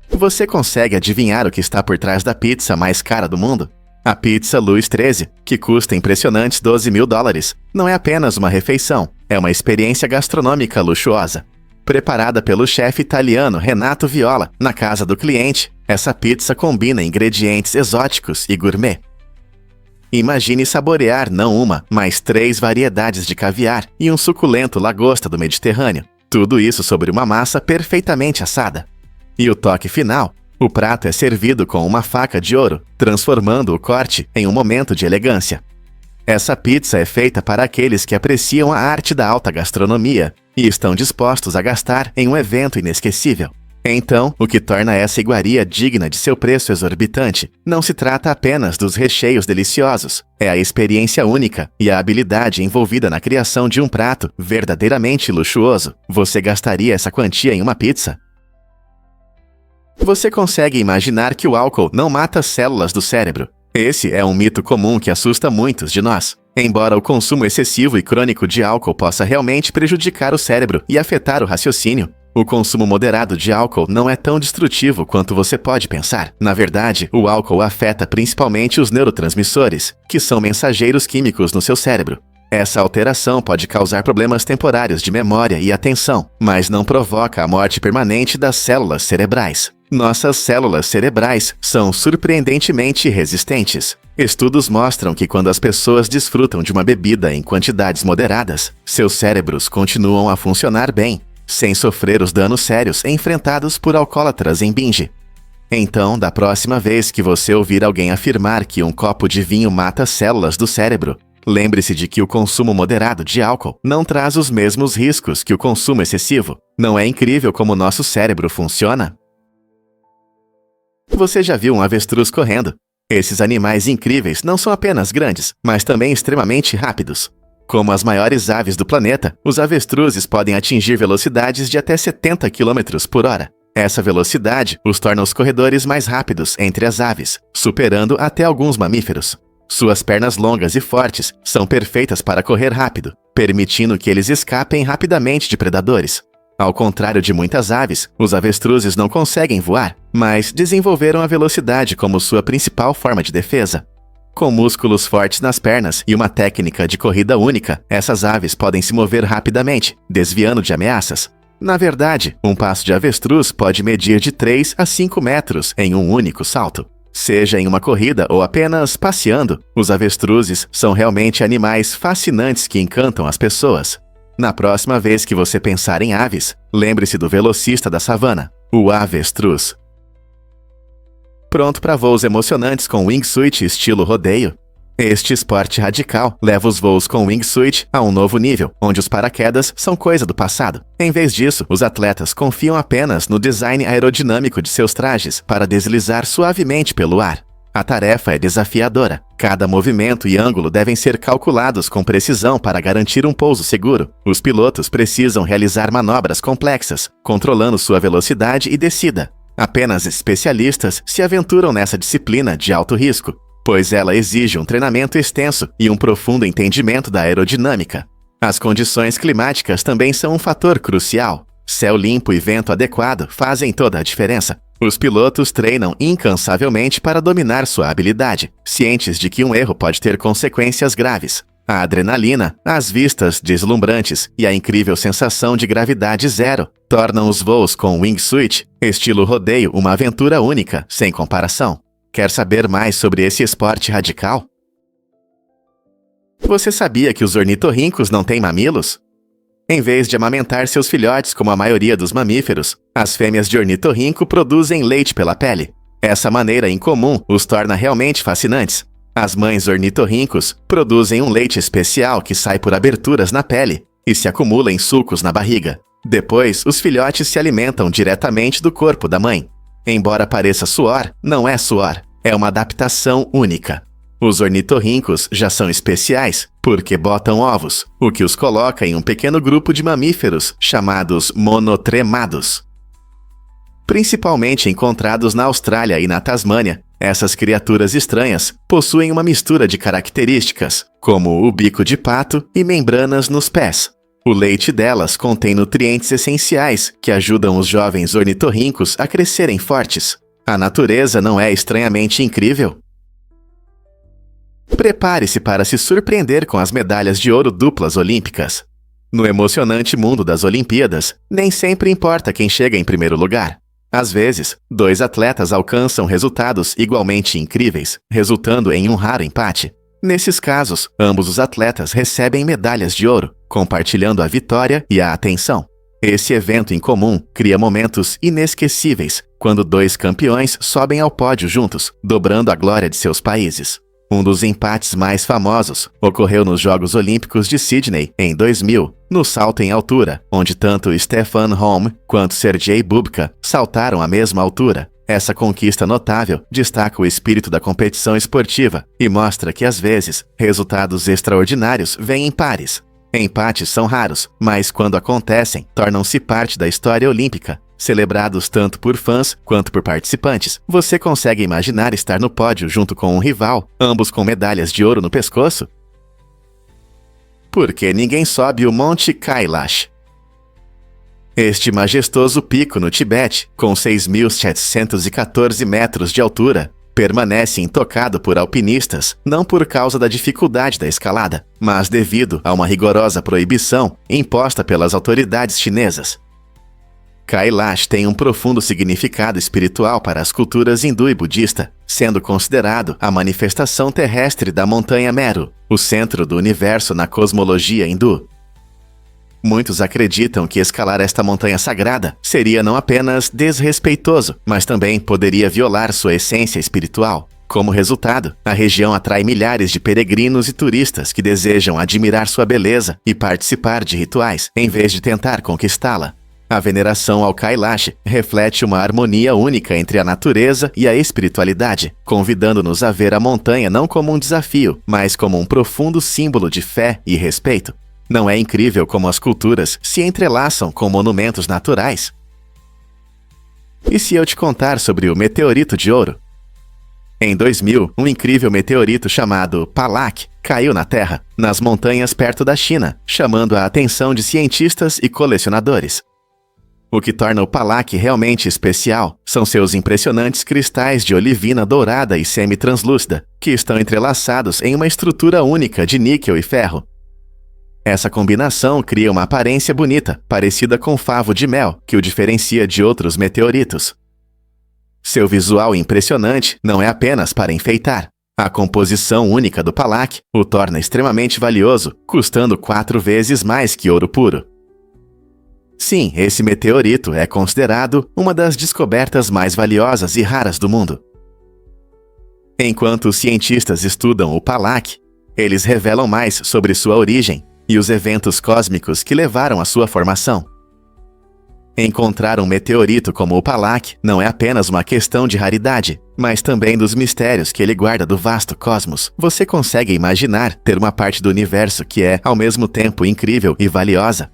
[SPEAKER 1] Você consegue adivinhar o que está por trás da pizza mais cara do mundo? A pizza Louis XIII, que custa impressionantes $12.000, não é apenas uma refeição, é uma experiência gastronômica luxuosa. Preparada pelo chefe italiano Renato Viola na casa do cliente, essa pizza combina ingredientes exóticos e gourmet. Imagine saborear não uma, mas 3 variedades de caviar e um suculento lagosta do Mediterrâneo. Tudo isso sobre uma massa perfeitamente assada. E o toque final? O prato é servido com uma faca de ouro, transformando o corte em um momento de elegância. Essa pizza é feita para aqueles que apreciam a arte da alta gastronomia e estão dispostos a gastar em um evento inesquecível. Então, o que torna essa iguaria digna de seu preço exorbitante não se trata apenas dos recheios deliciosos, é a experiência única e a habilidade envolvida na criação de um prato verdadeiramente luxuoso. Você gastaria essa quantia em uma pizza? Você consegue imaginar que o álcool não mata células do cérebro? Esse é um mito comum que assusta muitos de nós. Embora o consumo excessivo e crônico de álcool possa realmente prejudicar o cérebro e afetar o raciocínio, o consumo moderado de álcool não é tão destrutivo quanto você pode pensar. Na verdade, o álcool afeta principalmente os neurotransmissores, que são mensageiros químicos no seu cérebro. Essa alteração pode causar problemas temporários de memória e atenção, mas não provoca a morte permanente das células cerebrais. Nossas células cerebrais são surpreendentemente resistentes. Estudos mostram que quando as pessoas desfrutam de uma bebida em quantidades moderadas, seus cérebros continuam a funcionar bem, sem sofrer os danos sérios enfrentados por alcoólatras em binge. Então, da próxima vez que você ouvir alguém afirmar que um copo de vinho mata células do cérebro, lembre-se de que o consumo moderado de álcool não traz os mesmos riscos que o consumo excessivo. Não é incrível como nosso cérebro funciona? Você já viu um avestruz correndo? Esses animais incríveis não são apenas grandes, mas também extremamente rápidos. Como as maiores aves do planeta, os avestruzes podem atingir velocidades de até 70 km por hora. Essa velocidade os torna os corredores mais rápidos entre as aves, superando até alguns mamíferos. Suas pernas longas e fortes são perfeitas para correr rápido, permitindo que eles escapem rapidamente de predadores. Ao contrário de muitas aves, os avestruzes não conseguem voar, mas desenvolveram a velocidade como sua principal forma de defesa. Com músculos fortes nas pernas e uma técnica de corrida única, essas aves podem se mover rapidamente, desviando de ameaças. Na verdade, um passo de avestruz pode medir de 3 a 5 metros em um único salto. Seja em uma corrida ou apenas passeando, os avestruzes são realmente animais fascinantes que encantam as pessoas. Na próxima vez que você pensar em aves, lembre-se do velocista da savana, o avestruz. Pronto para voos emocionantes com wingsuit estilo rodeio? Este esporte radical leva os voos com wingsuit a um novo nível, onde os paraquedas são coisa do passado. Em vez disso, os atletas confiam apenas no design aerodinâmico de seus trajes para deslizar suavemente pelo ar. A tarefa é desafiadora. Cada movimento e ângulo devem ser calculados com precisão para garantir um pouso seguro. Os pilotos precisam realizar manobras complexas, controlando sua velocidade e descida. Apenas especialistas se aventuram nessa disciplina de alto risco, pois ela exige um treinamento extenso e um profundo entendimento da aerodinâmica. As condições climáticas também são um fator crucial. Céu limpo e vento adequado fazem toda a diferença. Os pilotos treinam incansavelmente para dominar sua habilidade, cientes de que um erro pode ter consequências graves. A adrenalina, as vistas deslumbrantes e a incrível sensação de gravidade zero tornam os voos com wingsuit, estilo rodeio, uma aventura única, sem comparação. Quer saber mais sobre esse esporte radical? Você sabia que os ornitorrincos não têm mamilos? Em vez de amamentar seus filhotes como a maioria dos mamíferos, as fêmeas de ornitorrinco produzem leite pela pele. Essa maneira incomum os torna realmente fascinantes. As mães ornitorrincos produzem um leite especial que sai por aberturas na pele e se acumula em sulcos na barriga. Depois, os filhotes se alimentam diretamente do corpo da mãe. Embora pareça suor, não é suor, é uma adaptação única. Os ornitorrincos já são especiais porque botam ovos, o que os coloca em um pequeno grupo de mamíferos chamados monotremados. Principalmente encontrados na Austrália e na Tasmânia, essas criaturas estranhas possuem uma mistura de características, como o bico de pato e membranas nos pés. O leite delas contém nutrientes essenciais que ajudam os jovens ornitorrincos a crescerem fortes. A natureza não é estranhamente incrível? Prepare-se para se surpreender com as medalhas de ouro duplas olímpicas. No emocionante mundo das Olimpíadas, nem sempre importa quem chega em primeiro lugar. Às vezes, dois atletas alcançam resultados igualmente incríveis, resultando em um raro empate. Nesses casos, ambos os atletas recebem medalhas de ouro, compartilhando a vitória e a atenção. Esse evento em comum cria momentos inesquecíveis, quando dois campeões sobem ao pódio juntos, dobrando a glória de seus países. Um dos empates mais famosos ocorreu nos Jogos Olímpicos de Sydney, em 2000, no salto em altura, onde tanto Stefan Holm quanto Sergei Bubka saltaram à mesma altura. Essa conquista notável destaca o espírito da competição esportiva e mostra que, às vezes, resultados extraordinários vêm em pares. Empates são raros, mas quando acontecem, tornam-se parte da história olímpica. Celebrados tanto por fãs quanto por participantes, você consegue imaginar estar no pódio junto com um rival, ambos com medalhas de ouro no pescoço? porque ninguém sobe o Monte Kailash. Este majestoso pico no Tibete, com 6.714 metros de altura, permanece intocado por alpinistas, não por causa da dificuldade da escalada, mas devido a uma rigorosa proibição imposta pelas autoridades chinesas. Kailash tem um profundo significado espiritual para as culturas hindu e budista, sendo considerado a manifestação terrestre da montanha Meru, o centro do universo na cosmologia hindu. Muitos acreditam que escalar esta montanha sagrada seria não apenas desrespeitoso, mas também poderia violar sua essência espiritual. Como resultado, a região atrai milhares de peregrinos e turistas que desejam admirar sua beleza e participar de rituais, em vez de tentar conquistá-la. A veneração ao Kailash reflete uma harmonia única entre a natureza e a espiritualidade, convidando-nos a ver a montanha não como um desafio, mas como um profundo símbolo de fé e respeito. Não é incrível como as culturas se entrelaçam com monumentos naturais? E se eu te contar sobre o meteorito de ouro? Em 2000, um incrível meteorito chamado Palak caiu na Terra, nas montanhas perto da China, chamando a atenção de cientistas e colecionadores. O que torna o Palak realmente especial são seus impressionantes cristais de olivina dourada e semi-translúcida, que estão entrelaçados em uma estrutura única de níquel e ferro. Essa combinação cria uma aparência bonita, parecida com favo de mel, que o diferencia de outros meteoritos. Seu visual impressionante não é apenas para enfeitar. A composição única do Palak o torna extremamente valioso, custando 4 vezes mais que ouro puro. Sim, esse meteorito é considerado uma das descobertas mais valiosas e raras do mundo. Enquanto os cientistas estudam o Palak, eles revelam mais sobre sua origem e os eventos cósmicos que levaram à sua formação. Encontrar um meteorito como o Palak não é apenas uma questão de raridade, mas também dos mistérios que ele guarda do vasto cosmos. Você consegue imaginar ter uma parte do universo que é, ao mesmo tempo, incrível e valiosa?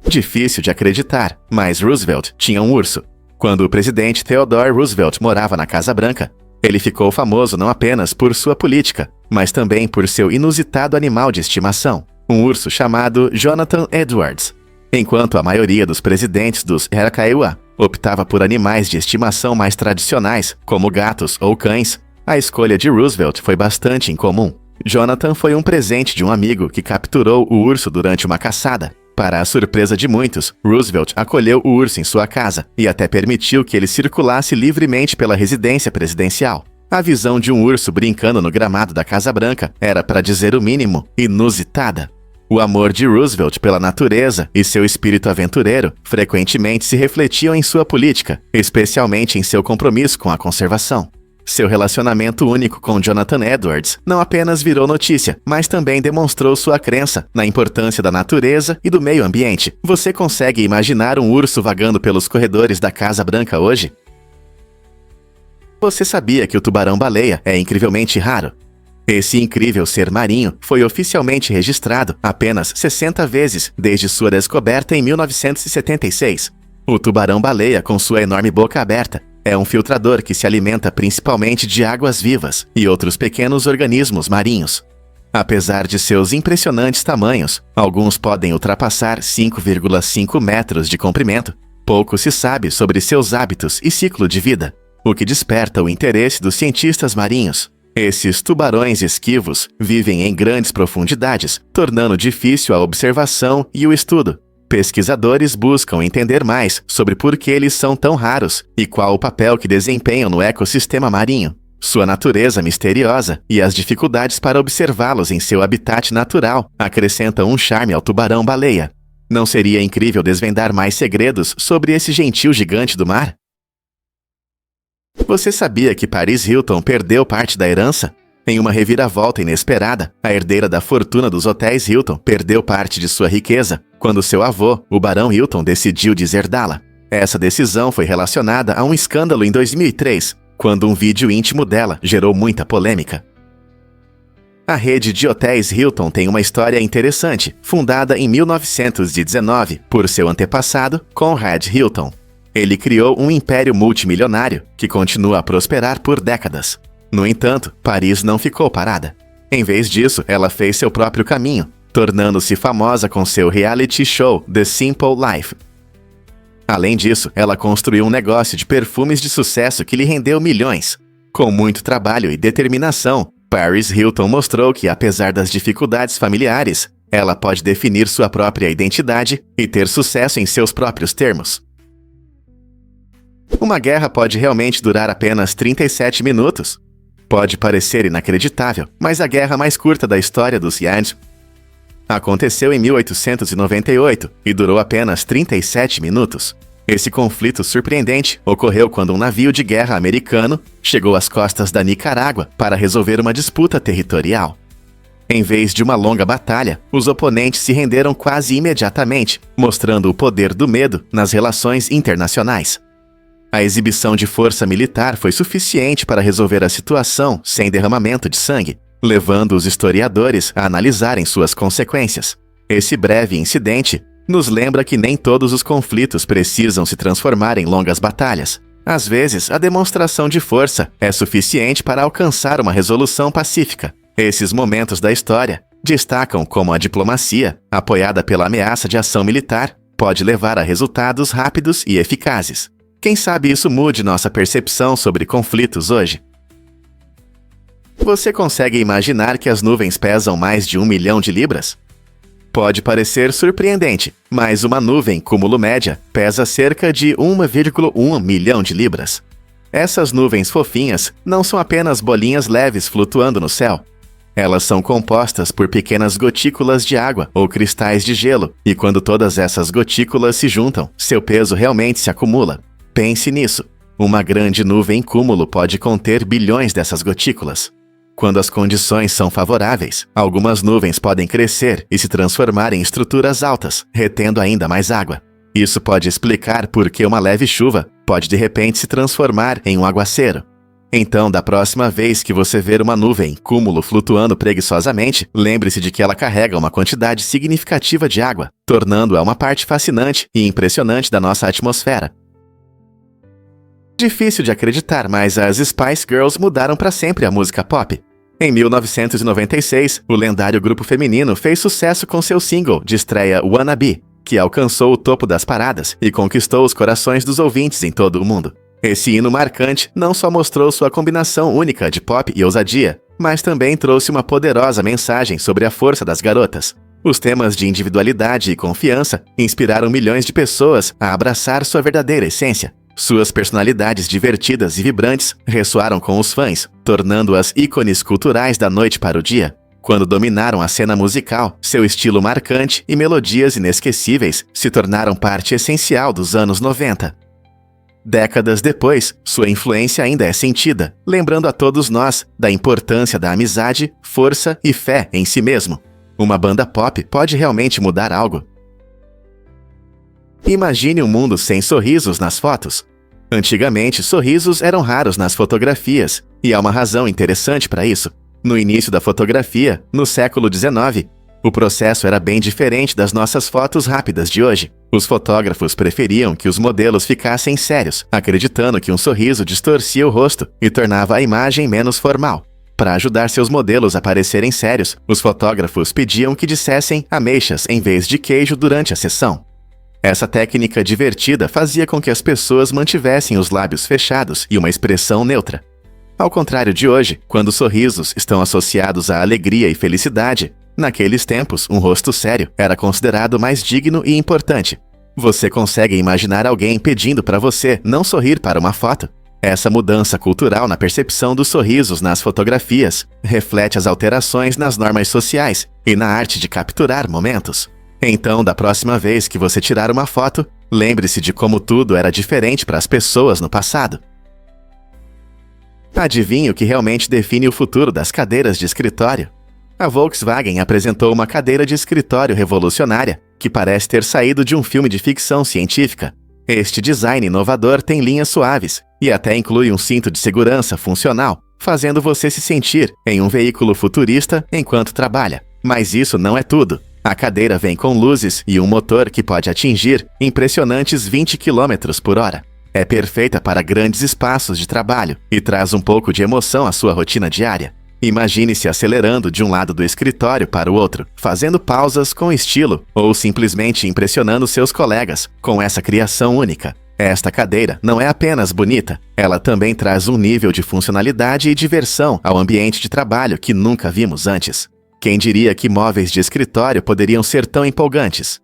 [SPEAKER 1] Difícil de acreditar, mas Roosevelt tinha um urso. Quando o presidente Theodore Roosevelt morava na Casa Branca, ele ficou famoso não apenas por sua política, mas também por seu inusitado animal de estimação, um urso chamado Jonathan Edwards. Enquanto a maioria dos presidentes dos Iroquois optava por animais de estimação mais tradicionais, como gatos ou cães, a escolha de Roosevelt foi bastante incomum. Jonathan foi um presente de um amigo que capturou o urso durante uma caçada. Para a surpresa de muitos, Roosevelt acolheu o urso em sua casa e até permitiu que ele circulasse livremente pela residência presidencial. A visão de um urso brincando no gramado da Casa Branca era, para dizer o mínimo, inusitada. O amor de Roosevelt pela natureza e seu espírito aventureiro frequentemente se refletiam em sua política, especialmente em seu compromisso com a conservação. Seu relacionamento único com Jonathan Edwards não apenas virou notícia, mas também demonstrou sua crença na importância da natureza e do meio ambiente. Você consegue imaginar um urso vagando pelos corredores da Casa Branca hoje? Você sabia que o tubarão-baleia é incrivelmente raro? Esse incrível ser marinho foi oficialmente registrado apenas 60 vezes desde sua descoberta em 1976. O tubarão-baleia, com sua enorme boca aberta, é um filtrador que se alimenta principalmente de águas vivas e outros pequenos organismos marinhos. Apesar de seus impressionantes tamanhos, alguns podem ultrapassar 5,5 metros de comprimento. Pouco se sabe sobre seus hábitos e ciclo de vida, o que desperta o interesse dos cientistas marinhos. Esses tubarões esquivos vivem em grandes profundidades, tornando difícil a observação e o estudo. Pesquisadores buscam entender mais sobre por que eles são tão raros e qual o papel que desempenham no ecossistema marinho, sua natureza misteriosa e as dificuldades para observá-los em seu habitat natural acrescentam um charme ao tubarão-baleia. Não seria incrível desvendar mais segredos sobre esse gentil gigante do mar? Você sabia que Paris Hilton perdeu parte da herança? Em uma reviravolta inesperada, a herdeira da fortuna dos hotéis Hilton perdeu parte de sua riqueza quando seu avô, o barão Hilton, decidiu deserdá-la. Essa decisão foi relacionada a um escândalo em 2003, quando um vídeo íntimo dela gerou muita polêmica. A rede de hotéis Hilton tem uma história interessante, fundada em 1919 por seu antepassado, Conrad Hilton. Ele criou um império multimilionário que continua a prosperar por décadas. No entanto, Paris não ficou parada. Em vez disso, ela fez seu próprio caminho, tornando-se famosa com seu reality show The Simple Life. Além disso, ela construiu um negócio de perfumes de sucesso que lhe rendeu milhões. Com muito trabalho e determinação, Paris Hilton mostrou que, apesar das dificuldades familiares, ela pode definir sua própria identidade e ter sucesso em seus próprios termos. Uma guerra pode realmente durar apenas 37 minutos. Pode parecer inacreditável, mas a guerra mais curta da história dos Yands aconteceu em 1898 e durou apenas 37 minutos. Esse conflito surpreendente ocorreu quando um navio de guerra americano chegou às costas da Nicarágua para resolver uma disputa territorial. Em vez de uma longa batalha, os oponentes se renderam quase imediatamente, mostrando o poder do medo nas relações internacionais. A exibição de força militar foi suficiente para resolver a situação sem derramamento de sangue, levando os historiadores a analisarem suas consequências. Esse breve incidente nos lembra que nem todos os conflitos precisam se transformar em longas batalhas. Às vezes, a demonstração de força é suficiente para alcançar uma resolução pacífica. Esses momentos da história destacam como a diplomacia, apoiada pela ameaça de ação militar, pode levar a resultados rápidos e eficazes. Quem sabe isso mude nossa percepção sobre conflitos hoje? Você consegue imaginar que as nuvens pesam mais de 1 milhão de libras? Pode parecer surpreendente, mas uma nuvem cúmulo-média pesa cerca de 1,1 milhão de libras. Essas nuvens fofinhas não são apenas bolinhas leves flutuando no céu. Elas são compostas por pequenas gotículas de água ou cristais de gelo, e quando todas essas gotículas se juntam, seu peso realmente se acumula. Pense nisso. Uma grande nuvem cúmulo pode conter bilhões dessas gotículas. Quando as condições são favoráveis, algumas nuvens podem crescer e se transformar em estruturas altas, retendo ainda mais água. Isso pode explicar por que uma leve chuva pode de repente se transformar em um aguaceiro. Então, da próxima vez que você ver uma nuvem cúmulo flutuando preguiçosamente, lembre-se de que ela carrega uma quantidade significativa de água, tornando-a uma parte fascinante e impressionante da nossa atmosfera. Difícil de acreditar, mas as Spice Girls mudaram para sempre a música pop. Em 1996, o lendário grupo feminino fez sucesso com seu single de estreia Wanna Be, que alcançou o topo das paradas e conquistou os corações dos ouvintes em todo o mundo. Esse hino marcante não só mostrou sua combinação única de pop e ousadia, mas também trouxe uma poderosa mensagem sobre a força das garotas. Os temas de individualidade e confiança inspiraram milhões de pessoas a abraçar sua verdadeira essência. Suas personalidades divertidas e vibrantes ressoaram com os fãs, tornando-as ícones culturais da noite para o dia. Quando dominaram a cena musical, seu estilo marcante e melodias inesquecíveis se tornaram parte essencial dos anos 90. Décadas depois, sua influência ainda é sentida, lembrando a todos nós da importância da amizade, força e fé em si mesmo. Uma banda pop pode realmente mudar algo. Imagine um mundo sem sorrisos nas fotos. Antigamente, sorrisos eram raros nas fotografias, e há uma razão interessante para isso. No início da fotografia, no século XIX, o processo era bem diferente das nossas fotos rápidas de hoje. Os fotógrafos preferiam que os modelos ficassem sérios, acreditando que um sorriso distorcia o rosto e tornava a imagem menos formal. Para ajudar seus modelos a parecerem sérios, os fotógrafos pediam que dissessem ameixas em vez de queijo durante a sessão. Essa técnica divertida fazia com que as pessoas mantivessem os lábios fechados e uma expressão neutra. Ao contrário de hoje, quando sorrisos estão associados à alegria e felicidade, naqueles tempos, um rosto sério era considerado mais digno e importante. Você consegue imaginar alguém pedindo para você não sorrir para uma foto? Essa mudança cultural na percepção dos sorrisos nas fotografias reflete as alterações nas normas sociais e na arte de capturar momentos. Então, da próxima vez que você tirar uma foto, lembre-se de como tudo era diferente para as pessoas no passado. Adivinhe o que realmente define o futuro das cadeiras de escritório? A Volkswagen apresentou uma cadeira de escritório revolucionária que parece ter saído de um filme de ficção científica. Este design inovador tem linhas suaves e até inclui um cinto de segurança funcional, fazendo você se sentir em um veículo futurista enquanto trabalha. Mas isso não é tudo. A cadeira vem com luzes e um motor que pode atingir impressionantes 20 km por hora. É perfeita para grandes espaços de trabalho e traz um pouco de emoção à sua rotina diária. Imagine-se acelerando de um lado do escritório para o outro, fazendo pausas com estilo ou simplesmente impressionando seus colegas com essa criação única. Esta cadeira não é apenas bonita, ela também traz um nível de funcionalidade e diversão ao ambiente de trabalho que nunca vimos antes. Quem diria que móveis de escritório poderiam ser tão empolgantes?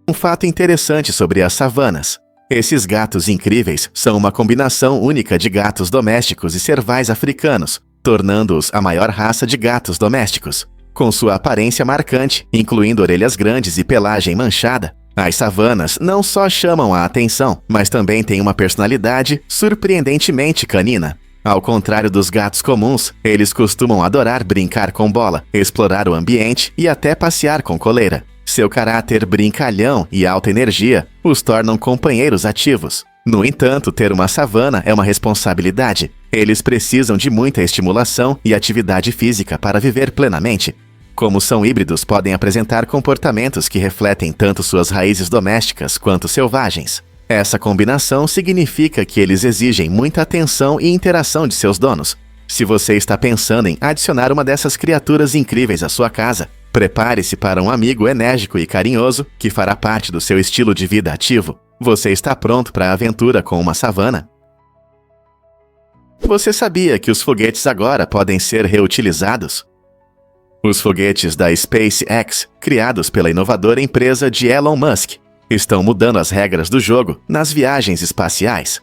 [SPEAKER 1] Um fato interessante sobre as savanas. Esses gatos incríveis são uma combinação única de gatos domésticos e servais africanos, tornando-os a maior raça de gatos domésticos. Com sua aparência marcante, incluindo orelhas grandes e pelagem manchada, as savanas não só chamam a atenção, mas também têm uma personalidade surpreendentemente canina. Ao contrário dos gatos comuns, eles costumam adorar brincar com bola, explorar o ambiente e até passear com coleira. Seu caráter brincalhão e alta energia os tornam companheiros ativos. No entanto, ter uma savana é uma responsabilidade. Eles precisam de muita estimulação e atividade física para viver plenamente. Como são híbridos, podem apresentar comportamentos que refletem tanto suas raízes domésticas quanto selvagens. Essa combinação significa que eles exigem muita atenção e interação de seus donos. Se você está pensando em adicionar uma dessas criaturas incríveis à sua casa, prepare-se para um amigo enérgico e carinhoso que fará parte do seu estilo de vida ativo. Você está pronto para a aventura com uma savana? Você sabia que os foguetes agora podem ser reutilizados? Os foguetes da SpaceX, criados pela inovadora empresa de Elon Musk, estão mudando as regras do jogo nas viagens espaciais.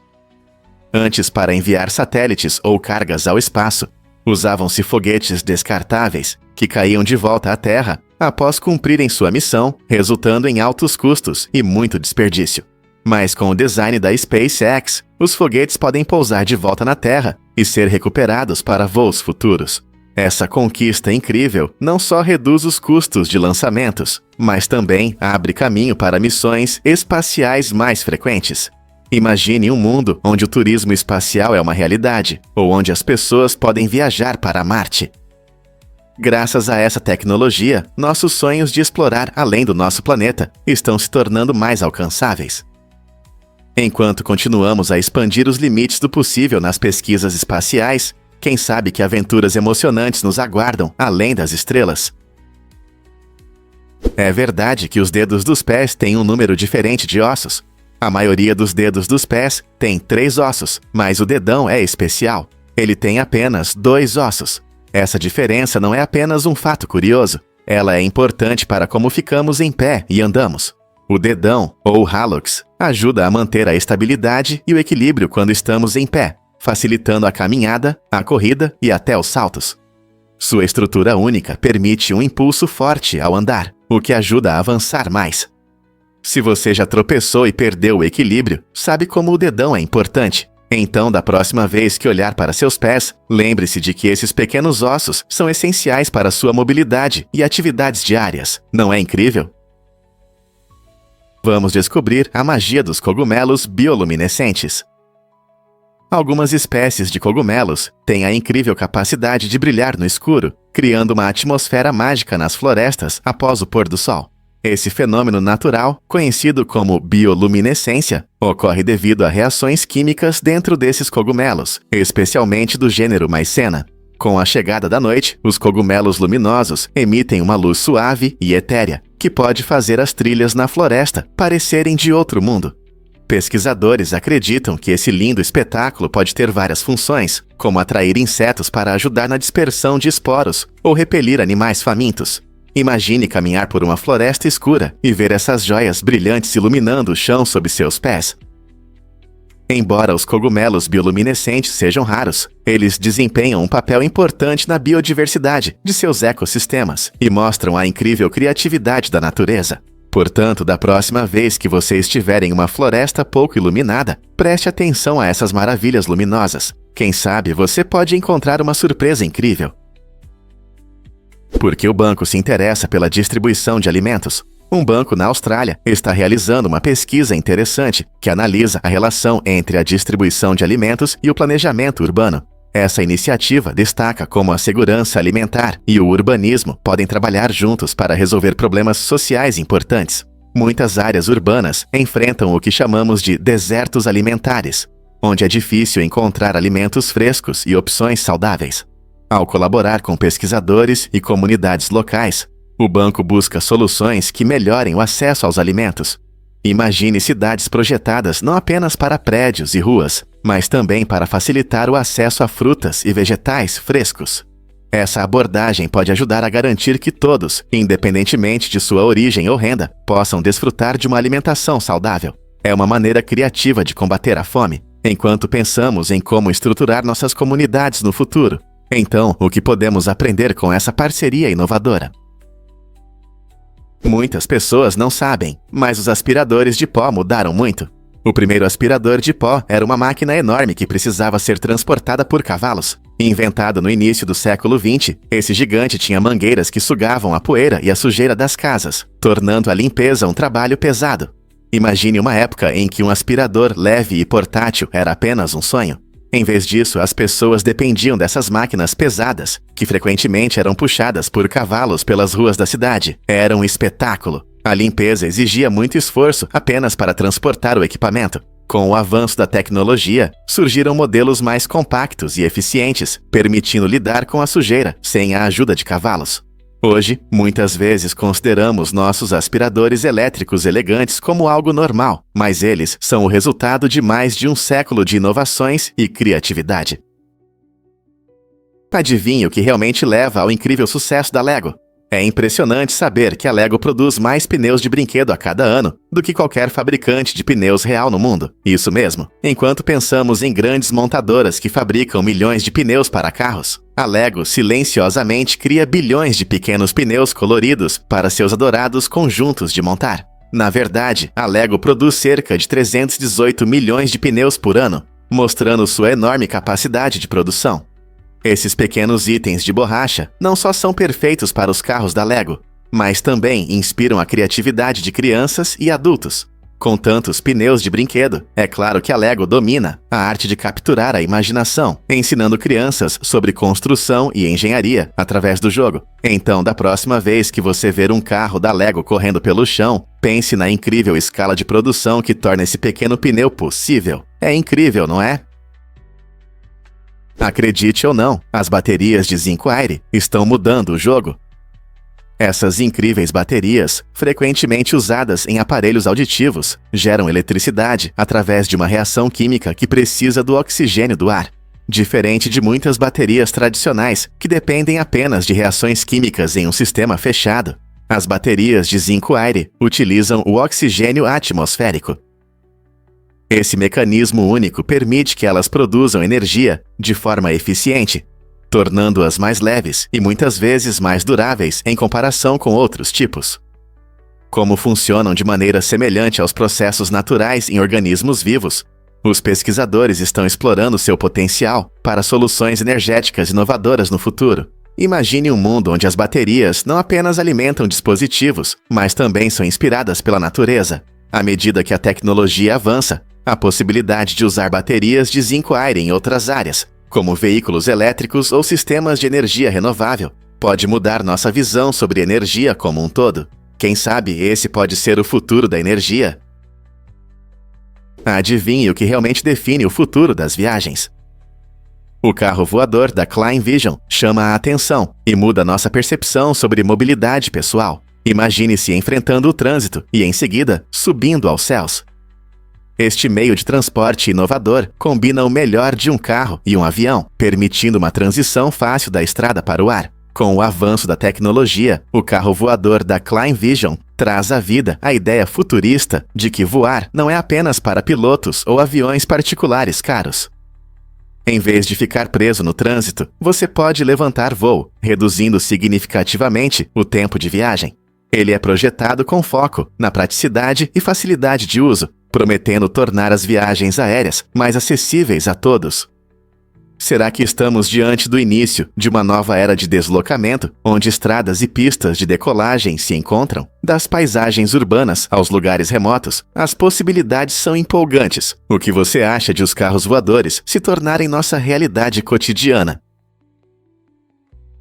[SPEAKER 1] Antes, para enviar satélites ou cargas ao espaço, usavam-se foguetes descartáveis que caíam de volta à Terra após cumprirem sua missão, resultando em altos custos e muito desperdício. Mas com o design da SpaceX, os foguetes podem pousar de volta na Terra e ser recuperados para voos futuros. Essa conquista incrível não só reduz os custos de lançamentos, mas também abre caminho para missões espaciais mais frequentes. Imagine um mundo onde o turismo espacial é uma realidade, ou onde as pessoas podem viajar para Marte. Graças a essa tecnologia, nossos sonhos de explorar além do nosso planeta estão se tornando mais alcançáveis. Enquanto continuamos a expandir os limites do possível nas pesquisas espaciais, quem sabe que aventuras emocionantes nos aguardam além das estrelas. É verdade que os dedos dos pés têm um número diferente de ossos. A maioria dos dedos dos pés tem 3 ossos, mas o dedão é especial. Ele tem apenas 2 ossos. Essa diferença não é apenas um fato curioso. Ela é importante para como ficamos em pé e andamos. O dedão, ou hallux, ajuda a manter a estabilidade e o equilíbrio quando estamos em pé, facilitando a caminhada, a corrida e até os saltos. Sua estrutura única permite um impulso forte ao andar, o que ajuda a avançar mais. Se você já tropeçou e perdeu o equilíbrio, sabe como o dedão é importante. Então, da próxima vez que olhar para seus pés, lembre-se de que esses pequenos ossos são essenciais para sua mobilidade e atividades diárias. Não é incrível? Vamos descobrir a magia dos cogumelos bioluminescentes. Algumas espécies de cogumelos têm a incrível capacidade de brilhar no escuro, criando uma atmosfera mágica nas florestas após o pôr do sol. Esse fenômeno natural, conhecido como bioluminescência, ocorre devido a reações químicas dentro desses cogumelos, especialmente do gênero Mycena. Com a chegada da noite, os cogumelos luminosos emitem uma luz suave e etérea, que pode fazer as trilhas na floresta parecerem de outro mundo. Pesquisadores acreditam que esse lindo espetáculo pode ter várias funções, como atrair insetos para ajudar na dispersão de esporos ou repelir animais famintos. Imagine caminhar por uma floresta escura e ver essas joias brilhantes iluminando o chão sob seus pés. Embora os cogumelos bioluminescentes sejam raros, eles desempenham um papel importante na biodiversidade de seus ecossistemas e mostram a incrível criatividade da natureza. Portanto, da próxima vez que você estiver em uma floresta pouco iluminada, preste atenção a essas maravilhas luminosas. Quem sabe você pode encontrar uma surpresa incrível. Por que o banco se interessa pela distribuição de alimentos? Um banco na Austrália está realizando uma pesquisa interessante que analisa a relação entre a distribuição de alimentos e o planejamento urbano. Essa iniciativa destaca como a segurança alimentar e o urbanismo podem trabalhar juntos para resolver problemas sociais importantes. Muitas áreas urbanas enfrentam o que chamamos de desertos alimentares, onde é difícil encontrar alimentos frescos e opções saudáveis. Ao colaborar com pesquisadores e comunidades locais, o banco busca soluções que melhorem o acesso aos alimentos. Imagine cidades projetadas não apenas para prédios e ruas, mas também para facilitar o acesso a frutas e vegetais frescos. Essa abordagem pode ajudar a garantir que todos, independentemente de sua origem ou renda, possam desfrutar de uma alimentação saudável. É uma maneira criativa de combater a fome, enquanto pensamos em como estruturar nossas comunidades no futuro. Então, o que podemos aprender com essa parceria inovadora? Muitas pessoas não sabem, mas os aspiradores de pó mudaram muito. O primeiro aspirador de pó era uma máquina enorme que precisava ser transportada por cavalos. Inventado no início do século XX, esse gigante tinha mangueiras que sugavam a poeira e a sujeira das casas, tornando a limpeza um trabalho pesado. Imagine uma época em que um aspirador leve e portátil era apenas um sonho. Em vez disso, as pessoas dependiam dessas máquinas pesadas, que frequentemente eram puxadas por cavalos pelas ruas da cidade. Era um espetáculo. A limpeza exigia muito esforço apenas para transportar o equipamento. Com o avanço da tecnologia, surgiram modelos mais compactos e eficientes, permitindo lidar com a sujeira sem a ajuda de cavalos. Hoje, muitas vezes consideramos nossos aspiradores elétricos elegantes como algo normal, mas eles são o resultado de mais de um século de inovações e criatividade. Adivinhe o que realmente leva ao incrível sucesso da Lego? É impressionante saber que a Lego produz mais pneus de brinquedo a cada ano do que qualquer fabricante de pneus real no mundo. Isso mesmo. Enquanto pensamos em grandes montadoras que fabricam milhões de pneus para carros, a Lego silenciosamente cria bilhões de pequenos pneus coloridos para seus adorados conjuntos de montar. Na verdade, a Lego produz cerca de 318 milhões de pneus por ano, mostrando sua enorme capacidade de produção. Esses pequenos itens de borracha não só são perfeitos para os carros da Lego, mas também inspiram a criatividade de crianças e adultos. Com tantos pneus de brinquedo, é claro que a Lego domina a arte de capturar a imaginação, ensinando crianças sobre construção e engenharia através do jogo. Então, da próxima vez que você ver um carro da Lego correndo pelo chão, pense na incrível escala de produção que torna esse pequeno pneu possível. É incrível, não é? Acredite ou não, as baterias de zinco-aire estão mudando o jogo. Essas incríveis baterias, frequentemente usadas em aparelhos auditivos, geram eletricidade através de uma reação química que precisa do oxigênio do ar. Diferente de muitas baterias tradicionais, que dependem apenas de reações químicas em um sistema fechado, as baterias de zinco-aire utilizam o oxigênio atmosférico. Esse mecanismo único permite que elas produzam energia de forma eficiente, tornando-as mais leves e muitas vezes mais duráveis em comparação com outros tipos. Como funcionam de maneira semelhante aos processos naturais em organismos vivos, os pesquisadores estão explorando seu potencial para soluções energéticas inovadoras no futuro. Imagine um mundo onde as baterias não apenas alimentam dispositivos, mas também são inspiradas pela natureza. À medida que a tecnologia avança, a possibilidade de usar baterias de zinco-aire em outras áreas, como veículos elétricos ou sistemas de energia renovável, pode mudar nossa visão sobre energia como um todo. Quem sabe esse pode ser o futuro da energia? Adivinhe o que realmente define o futuro das viagens. O carro voador da Klein Vision chama a atenção e muda nossa percepção sobre mobilidade pessoal. Imagine-se enfrentando o trânsito e, em seguida, subindo aos céus. Este meio de transporte inovador combina o melhor de um carro e um avião, permitindo uma transição fácil da estrada para o ar. Com o avanço da tecnologia, o carro voador da Klein Vision traz à vida a ideia futurista de que voar não é apenas para pilotos ou aviões particulares caros. Em vez de ficar preso no trânsito, você pode levantar voo, reduzindo significativamente o tempo de viagem. Ele é projetado com foco na praticidade e facilidade de uso, prometendo tornar as viagens aéreas mais acessíveis a todos. Será que estamos diante do início de uma nova era de deslocamento, onde estradas e pistas de decolagem se encontram? Das paisagens urbanas aos lugares remotos, as possibilidades são empolgantes. O que você acha de os carros voadores se tornarem nossa realidade cotidiana?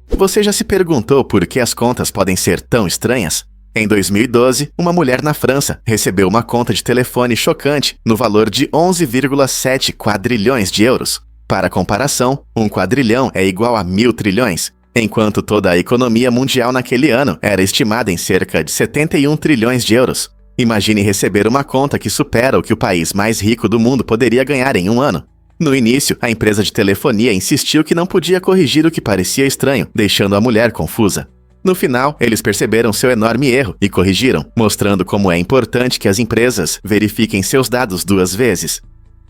[SPEAKER 1] Você já se perguntou por que as contas podem ser tão estranhas? Em 2012, uma mulher na França recebeu uma conta de telefone chocante no valor de 11,7 quadrilhões de euros. Para comparação, 1 quadrilhão é igual a 1.000 trilhões, enquanto toda a economia mundial naquele ano era estimada em cerca de 71 trilhões de euros. Imagine receber uma conta que supera o que o país mais rico do mundo poderia ganhar em um ano. No início, a empresa de telefonia insistiu que não podia corrigir o que parecia estranho, deixando a mulher confusa. No final, eles perceberam seu enorme erro e corrigiram, mostrando como é importante que as empresas verifiquem seus dados 2 vezes.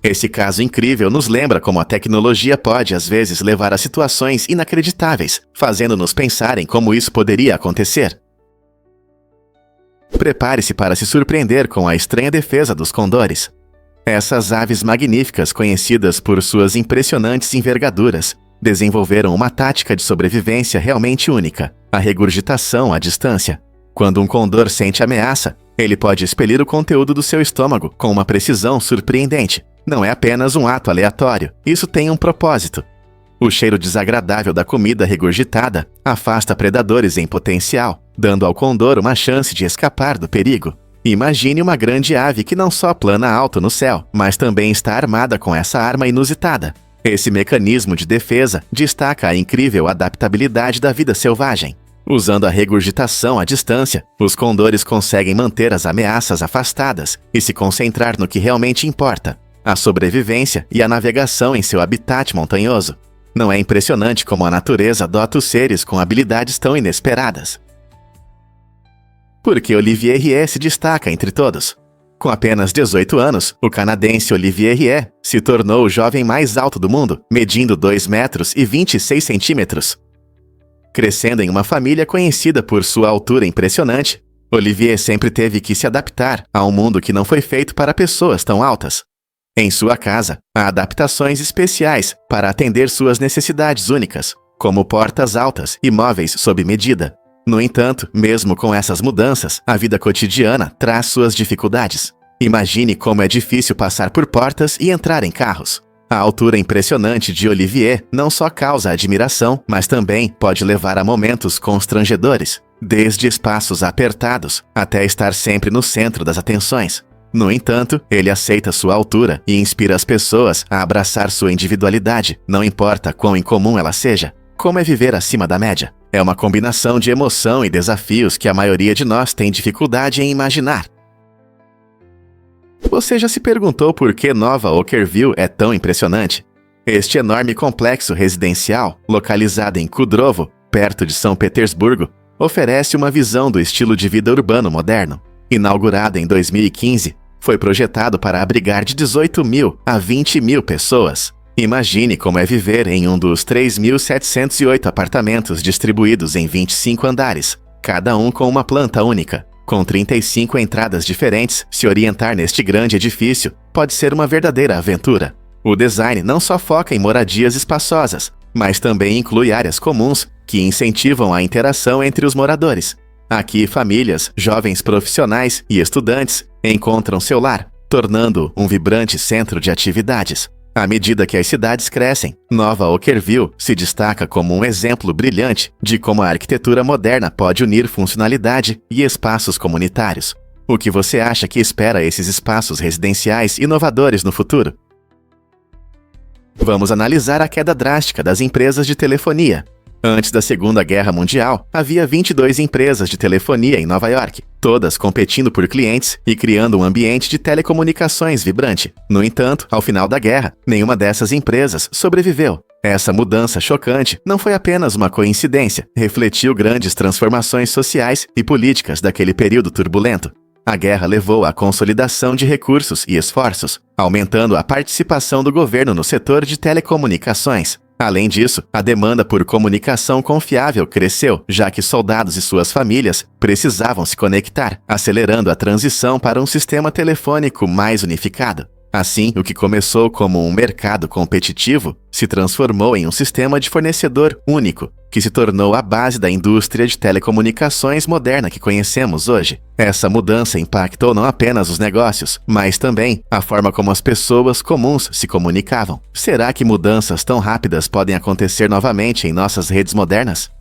[SPEAKER 1] Esse caso incrível nos lembra como a tecnologia pode, às vezes, levar a situações inacreditáveis, fazendo-nos pensar em como isso poderia acontecer. Prepare-se para se surpreender com a estranha defesa dos condores. Essas aves magníficas, conhecidas por suas impressionantes envergaduras, desenvolveram uma tática de sobrevivência realmente única: a regurgitação à distância. Quando um condor sente ameaça, ele pode expelir o conteúdo do seu estômago com uma precisão surpreendente. Não é apenas um ato aleatório, isso tem um propósito. O cheiro desagradável da comida regurgitada afasta predadores em potencial, dando ao condor uma chance de escapar do perigo. Imagine uma grande ave que não só plana alto no céu, mas também está armada com essa arma inusitada. Esse mecanismo de defesa destaca a incrível adaptabilidade da vida selvagem. Usando a regurgitação à distância, os condores conseguem manter as ameaças afastadas e se concentrar no que realmente importa: a sobrevivência e a navegação em seu habitat montanhoso. Não é impressionante como a natureza dota os seres com habilidades tão inesperadas? Porque Olivier Riet se destaca entre todos. Com apenas 18 anos, o canadense Olivier Riet se tornou o jovem mais alto do mundo, medindo 2 metros e 26 centímetros. Crescendo em uma família conhecida por sua altura impressionante, Olivier sempre teve que se adaptar a um mundo que não foi feito para pessoas tão altas. Em sua casa, há adaptações especiais para atender suas necessidades únicas, como portas altas e móveis sob medida. No entanto, mesmo com essas mudanças, a vida cotidiana traz suas dificuldades. Imagine como é difícil passar por portas e entrar em carros. A altura impressionante de Olivier não só causa admiração, mas também pode levar a momentos constrangedores, desde espaços apertados até estar sempre no centro das atenções. No entanto, ele aceita sua altura e inspira as pessoas a abraçar sua individualidade, não importa quão incomum ela seja. Como é viver acima da média? É uma combinação de emoção e desafios que a maioria de nós tem dificuldade em imaginar. Você já se perguntou por que Nova Okkervil é tão impressionante? Este enorme complexo residencial, localizado em Kudrovo, perto de São Petersburgo, oferece uma visão do estilo de vida urbano moderno. Inaugurado em 2015, foi projetado para abrigar de 18.000 a 20.000 pessoas. Imagine como é viver em um dos 3.708 apartamentos distribuídos em 25 andares, cada um com uma planta única. Com 35 entradas diferentes, se orientar neste grande edifício pode ser uma verdadeira aventura. O design não só foca em moradias espaçosas, mas também inclui áreas comuns que incentivam a interação entre os moradores. Aqui, famílias, jovens profissionais e estudantes encontram seu lar, tornando um vibrante centro de atividades. À medida que as cidades crescem, Nova Okkervil se destaca como um exemplo brilhante de como a arquitetura moderna pode unir funcionalidade e espaços comunitários. O que você acha que espera esses espaços residenciais inovadores no futuro? Vamos analisar a queda drástica das empresas de telefonia. Antes da Segunda Guerra Mundial, havia 22 empresas de telefonia em Nova York, todas competindo por clientes e criando um ambiente de telecomunicações vibrante. No entanto, ao final da guerra, nenhuma dessas empresas sobreviveu. Essa mudança chocante não foi apenas uma coincidência, refletiu grandes transformações sociais e políticas daquele período turbulento. A guerra levou à consolidação de recursos e esforços, aumentando a participação do governo no setor de telecomunicações. Além disso, a demanda por comunicação confiável cresceu, já que soldados e suas famílias precisavam se conectar, acelerando a transição para um sistema telefônico mais unificado. Assim, o que começou como um mercado competitivo se transformou em um sistema de fornecedor único, que se tornou a base da indústria de telecomunicações moderna que conhecemos hoje. Essa mudança impactou não apenas os negócios, mas também a forma como as pessoas comuns se comunicavam. Será que mudanças tão rápidas podem acontecer novamente em nossas redes modernas?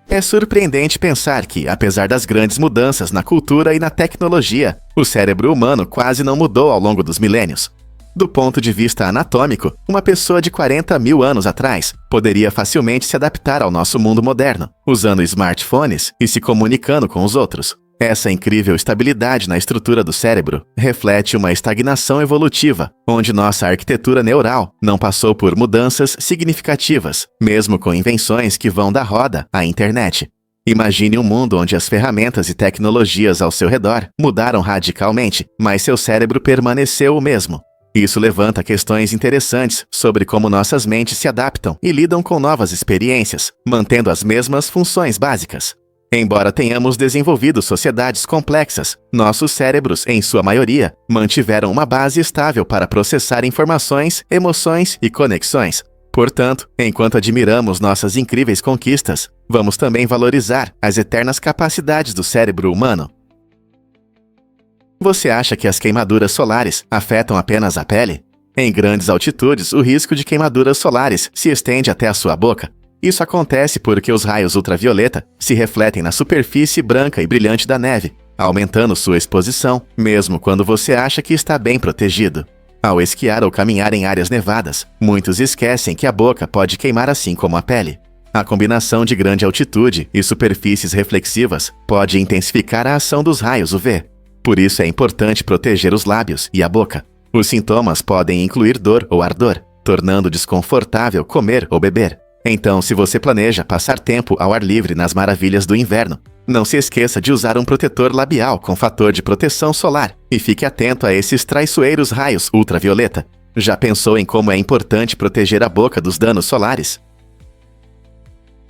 [SPEAKER 1] É surpreendente pensar que, apesar das grandes mudanças na cultura e na tecnologia, o cérebro humano quase não mudou ao longo dos milênios. Do ponto de vista anatômico, uma pessoa de 40 mil anos atrás poderia facilmente se adaptar ao nosso mundo moderno, usando smartphones e se comunicando com os outros. Essa incrível estabilidade na estrutura do cérebro reflete uma estagnação evolutiva, onde nossa arquitetura neural não passou por mudanças significativas, mesmo com invenções que vão da roda à internet. Imagine um mundo onde as ferramentas e tecnologias ao seu redor mudaram radicalmente, mas seu cérebro permaneceu o mesmo. Isso levanta questões interessantes sobre como nossas mentes se adaptam e lidam com novas experiências, mantendo as mesmas funções básicas. Embora tenhamos desenvolvido sociedades complexas, nossos cérebros, em sua maioria, mantiveram uma base estável para processar informações, emoções e conexões. Portanto, enquanto admiramos nossas incríveis conquistas, vamos também valorizar as eternas capacidades do cérebro humano. Você acha que as queimaduras solares afetam apenas a pele? Em grandes altitudes, o risco de queimaduras solares se estende até a sua boca. Isso acontece porque os raios ultravioleta se refletem na superfície branca e brilhante da neve, aumentando sua exposição, mesmo quando você acha que está bem protegido. Ao esquiar ou caminhar em áreas nevadas, muitos esquecem que a boca pode queimar assim como a pele. A combinação de grande altitude e superfícies reflexivas pode intensificar a ação dos raios UV. Por isso é importante proteger os lábios e a boca. Os sintomas podem incluir dor ou ardor, tornando desconfortável comer ou beber. Então, se você planeja passar tempo ao ar livre nas maravilhas do inverno, não se esqueça de usar um protetor labial com fator de proteção solar e fique atento a esses traiçoeiros raios ultravioleta. Já pensou em como é importante proteger a boca dos danos solares?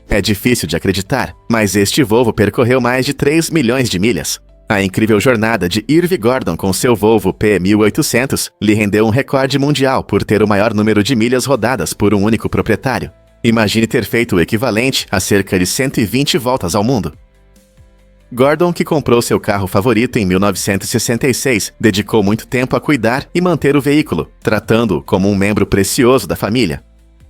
[SPEAKER 1] É difícil de acreditar, mas este Volvo percorreu mais de 3 milhões de milhas. A incrível jornada de Irv Gordon com seu Volvo P1800 lhe rendeu um recorde mundial por ter o maior número de milhas rodadas por um único proprietário. Imagine ter feito o equivalente a cerca de 120 voltas ao mundo. Gordon, que comprou seu carro favorito em 1966, dedicou muito tempo a cuidar e manter o veículo, tratando-o como um membro precioso da família.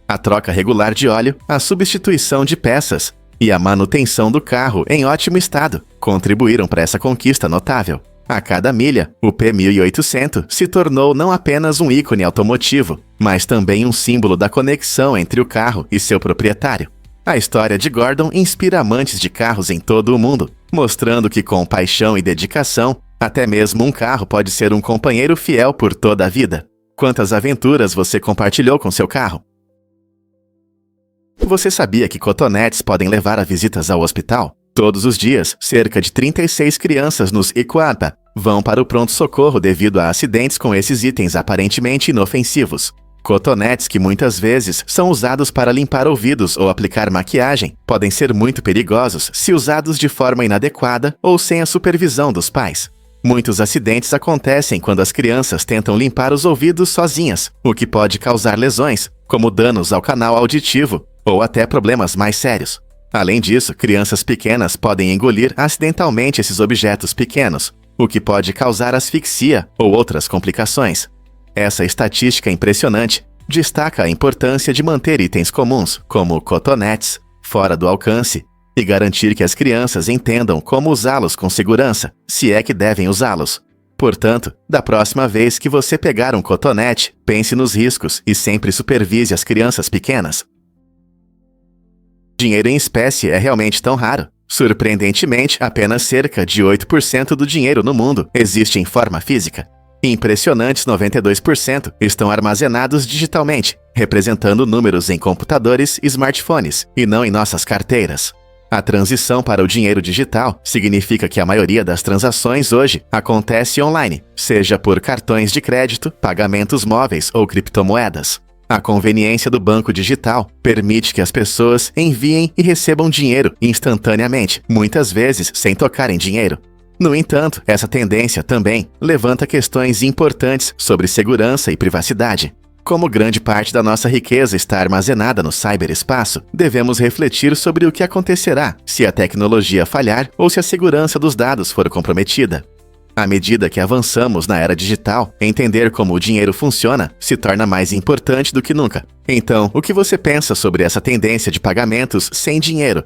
[SPEAKER 1] A troca regular de óleo, a substituição de peças e a manutenção do carro em ótimo estado contribuíram para essa conquista notável. A cada milha, o P1800 se tornou não apenas um ícone automotivo, mas também um símbolo da conexão entre o carro e seu proprietário. A história de Gordon inspira amantes de carros em todo o mundo, mostrando que com paixão e dedicação, até mesmo um carro pode ser um companheiro fiel por toda a vida. Quantas aventuras você compartilhou com seu carro? Você sabia que cotonetes podem levar a visitas ao hospital? Todos os dias, cerca de 36 crianças nos Iguapa vão para o pronto-socorro devido a acidentes com esses itens aparentemente inofensivos. Cotonetes, que muitas vezes são usados para limpar ouvidos ou aplicar maquiagem, podem ser muito perigosos se usados de forma inadequada ou sem a supervisão dos pais. Muitos acidentes acontecem quando as crianças tentam limpar os ouvidos sozinhas, o que pode causar lesões, como danos ao canal auditivo ou até problemas mais sérios. Além disso, crianças pequenas podem engolir acidentalmente esses objetos pequenos, o que pode causar asfixia ou outras complicações. Essa estatística impressionante destaca a importância de manter itens comuns, como cotonetes, fora do alcance e garantir que as crianças entendam como usá-los com segurança, se é que devem usá-los. Portanto, da próxima vez que você pegar um cotonete, pense nos riscos e sempre supervise as crianças pequenas. Dinheiro em espécie é realmente tão raro? Surpreendentemente, apenas cerca de 8% do dinheiro no mundo existe em forma física. Impressionantes 92% estão armazenados digitalmente, representando números em computadores e smartphones, e não em nossas carteiras. A transição para o dinheiro digital significa que a maioria das transações hoje acontece online, seja por cartões de crédito, pagamentos móveis ou criptomoedas. A conveniência do banco digital permite que as pessoas enviem e recebam dinheiro instantaneamente, muitas vezes sem tocar em dinheiro. No entanto, essa tendência também levanta questões importantes sobre segurança e privacidade. Como grande parte da nossa riqueza está armazenada no ciberespaço, devemos refletir sobre o que acontecerá se a tecnologia falhar ou se a segurança dos dados for comprometida. À medida que avançamos na era digital, entender como o dinheiro funciona se torna mais importante do que nunca. Então, o que você pensa sobre essa tendência de pagamentos sem dinheiro?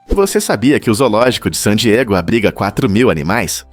[SPEAKER 1] Você sabia que o zoológico de San Diego abriga 4.000 animais?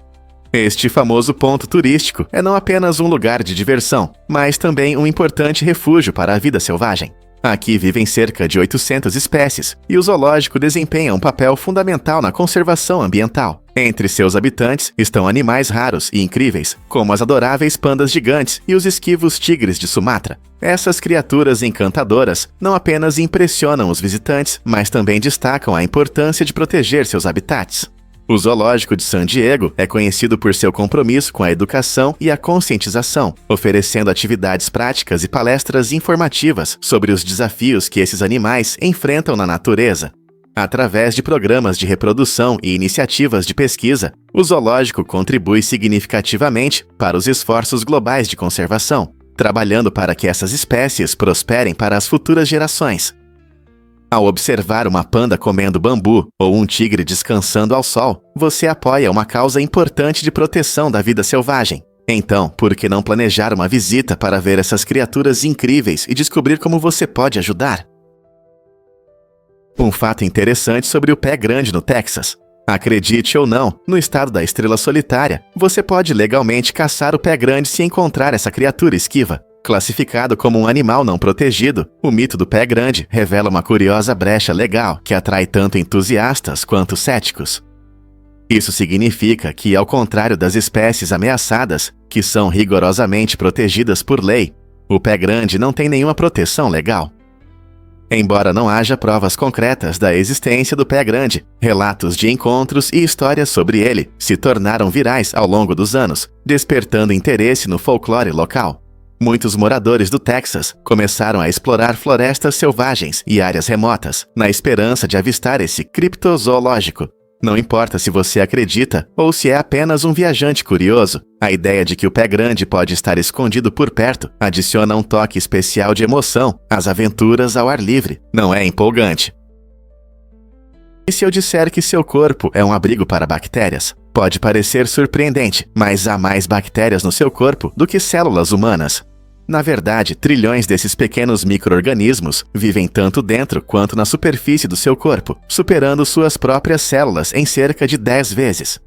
[SPEAKER 1] Este famoso ponto turístico é não apenas um lugar de diversão, mas também um importante refúgio para a vida selvagem. Aqui vivem cerca de 800 espécies, e o zoológico desempenha um papel fundamental na conservação ambiental. Entre seus habitantes estão animais raros e incríveis, como as adoráveis pandas gigantes e os esquivos tigres de Sumatra. Essas criaturas encantadoras não apenas impressionam os visitantes, mas também destacam a importância de proteger seus habitats. O Zoológico de San Diego é conhecido por seu compromisso com a educação e a conscientização, oferecendo atividades práticas e palestras informativas sobre os desafios que esses animais enfrentam na natureza. Através de programas de reprodução e iniciativas de pesquisa, o zoológico contribui significativamente para os esforços globais de conservação, trabalhando para que essas espécies prosperem para as futuras gerações. Ao observar uma panda comendo bambu ou um tigre descansando ao sol, você apoia uma causa importante de proteção da vida selvagem. Então, por que não planejar uma visita para ver essas criaturas incríveis e descobrir como você pode ajudar? Um fato interessante sobre o pé grande no Texas. Acredite ou não, no estado da Estrela Solitária, você pode legalmente caçar o pé grande se encontrar essa criatura esquiva. Classificado como um animal não protegido, o mito do pé grande revela uma curiosa brecha legal que atrai tanto entusiastas quanto céticos. Isso significa que, ao contrário das espécies ameaçadas, que são rigorosamente protegidas por lei, o pé grande não tem nenhuma proteção legal. Embora não haja provas concretas da existência do pé grande, relatos de encontros e histórias sobre ele se tornaram virais ao longo dos anos, despertando interesse no folclore local. Muitos moradores do Texas começaram a explorar florestas selvagens e áreas remotas, na esperança de avistar esse criptozoológico. Não importa se você acredita ou se é apenas um viajante curioso, a ideia de que o pé grande pode estar escondido por perto adiciona um toque especial de emoção às aventuras ao ar livre. Não é empolgante? E se eu disser que seu corpo é um abrigo para bactérias? Pode parecer surpreendente, mas há mais bactérias no seu corpo do que células humanas. Na verdade, trilhões desses pequenos micro-organismos vivem tanto dentro quanto na superfície do seu corpo, superando suas próprias células em cerca de 10 vezes.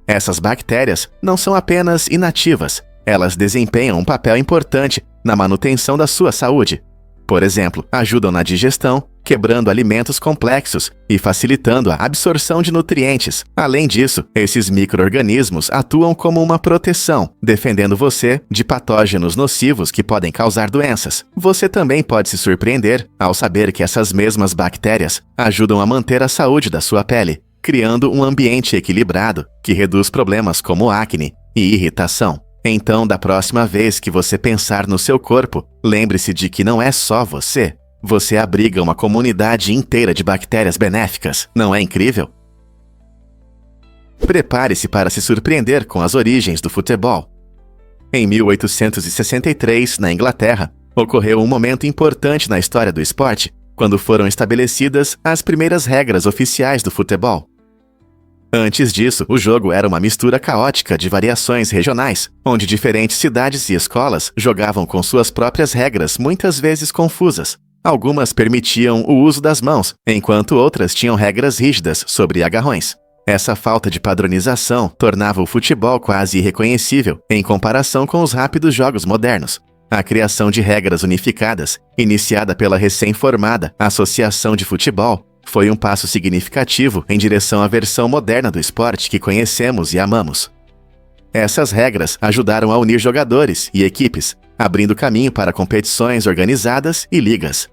[SPEAKER 1] Essas bactérias não são apenas inativas, elas desempenham um papel importante na manutenção da sua saúde. Por exemplo, ajudam na digestão, quebrando alimentos complexos e facilitando a absorção de nutrientes. Além disso, esses micro-organismos atuam como uma proteção, defendendo você de patógenos nocivos que podem causar doenças. Você também pode se surpreender ao saber que essas mesmas bactérias ajudam a manter a saúde da sua pele, criando um ambiente equilibrado que reduz problemas como acne e irritação. Então, da próxima vez que você pensar no seu corpo, lembre-se de que não é só você. Você abriga uma comunidade inteira de bactérias benéficas. Não é incrível? Prepare-se para se surpreender com as origens do futebol. Em 1863, na Inglaterra, ocorreu um momento importante na história do esporte, quando foram estabelecidas as primeiras regras oficiais do futebol. Antes disso, o jogo era uma mistura caótica de variações regionais, onde diferentes cidades e escolas jogavam com suas próprias regras, muitas vezes confusas. Algumas permitiam o uso das mãos, enquanto outras tinham regras rígidas sobre agarrões. Essa falta de padronização tornava o futebol quase irreconhecível em comparação com os rápidos jogos modernos. A criação de regras unificadas, iniciada pela recém-formada Associação de Futebol, foi um passo significativo em direção à versão moderna do esporte que conhecemos e amamos. Essas regras ajudaram a unir jogadores e equipes, abrindo caminho para competições organizadas e ligas.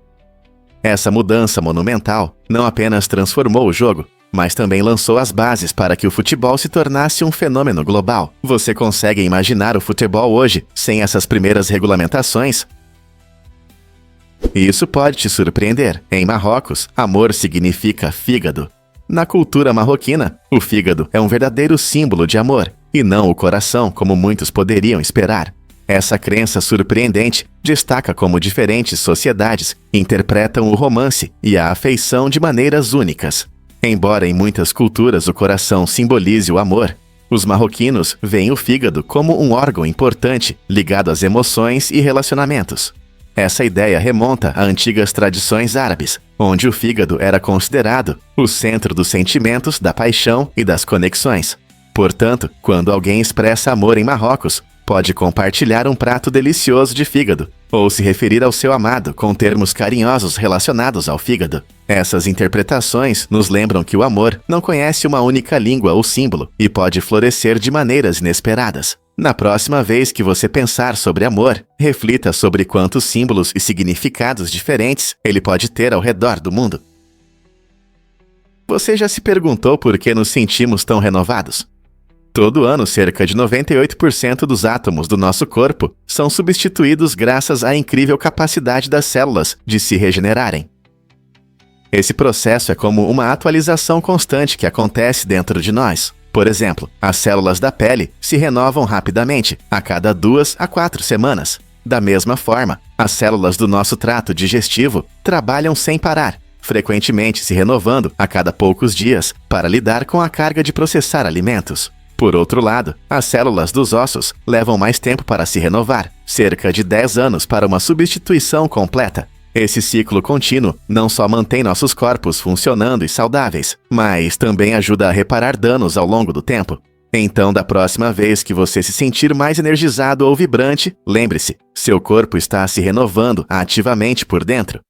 [SPEAKER 1] Essa mudança monumental não apenas transformou o jogo, mas também lançou as bases para que o futebol se tornasse um fenômeno global. Você consegue imaginar o futebol hoje sem essas primeiras regulamentações? Isso pode te surpreender. Em Marrocos, amor significa fígado. Na cultura marroquina, o fígado é um verdadeiro símbolo de amor, e não o coração, como muitos poderiam esperar. Essa crença surpreendente destaca como diferentes sociedades interpretam o romance e a afeição de maneiras únicas. Embora em muitas culturas o coração simbolize o amor, os marroquinos veem o fígado como um órgão importante ligado às emoções e relacionamentos. Essa ideia remonta a antigas tradições árabes, onde o fígado era considerado o centro dos sentimentos, da paixão e das conexões. Portanto, quando alguém expressa amor em Marrocos, pode compartilhar um prato delicioso de fígado, ou se referir ao seu amado com termos carinhosos relacionados ao fígado. Essas interpretações nos lembram que o amor não conhece uma única língua ou símbolo e pode florescer de maneiras inesperadas. Na próxima vez que você pensar sobre amor, reflita sobre quantos símbolos e significados diferentes ele pode ter ao redor do mundo. Você já se perguntou por que nos sentimos tão renovados? Todo ano, cerca de 98% dos átomos do nosso corpo são substituídos graças à incrível capacidade das células de se regenerarem. Esse processo é como uma atualização constante que acontece dentro de nós. Por exemplo, as células da pele se renovam rapidamente, a cada 2 a 4 semanas. Da mesma forma, as células do nosso trato digestivo trabalham sem parar, frequentemente se renovando a cada poucos dias para lidar com a carga de processar alimentos. Por outro lado, as células dos ossos levam mais tempo para se renovar, cerca de 10 anos para uma substituição completa. Esse ciclo contínuo não só mantém nossos corpos funcionando e saudáveis, mas também ajuda a reparar danos ao longo do tempo. Então, da próxima vez que você se sentir mais energizado ou vibrante, lembre-se, seu corpo está se renovando ativamente por dentro.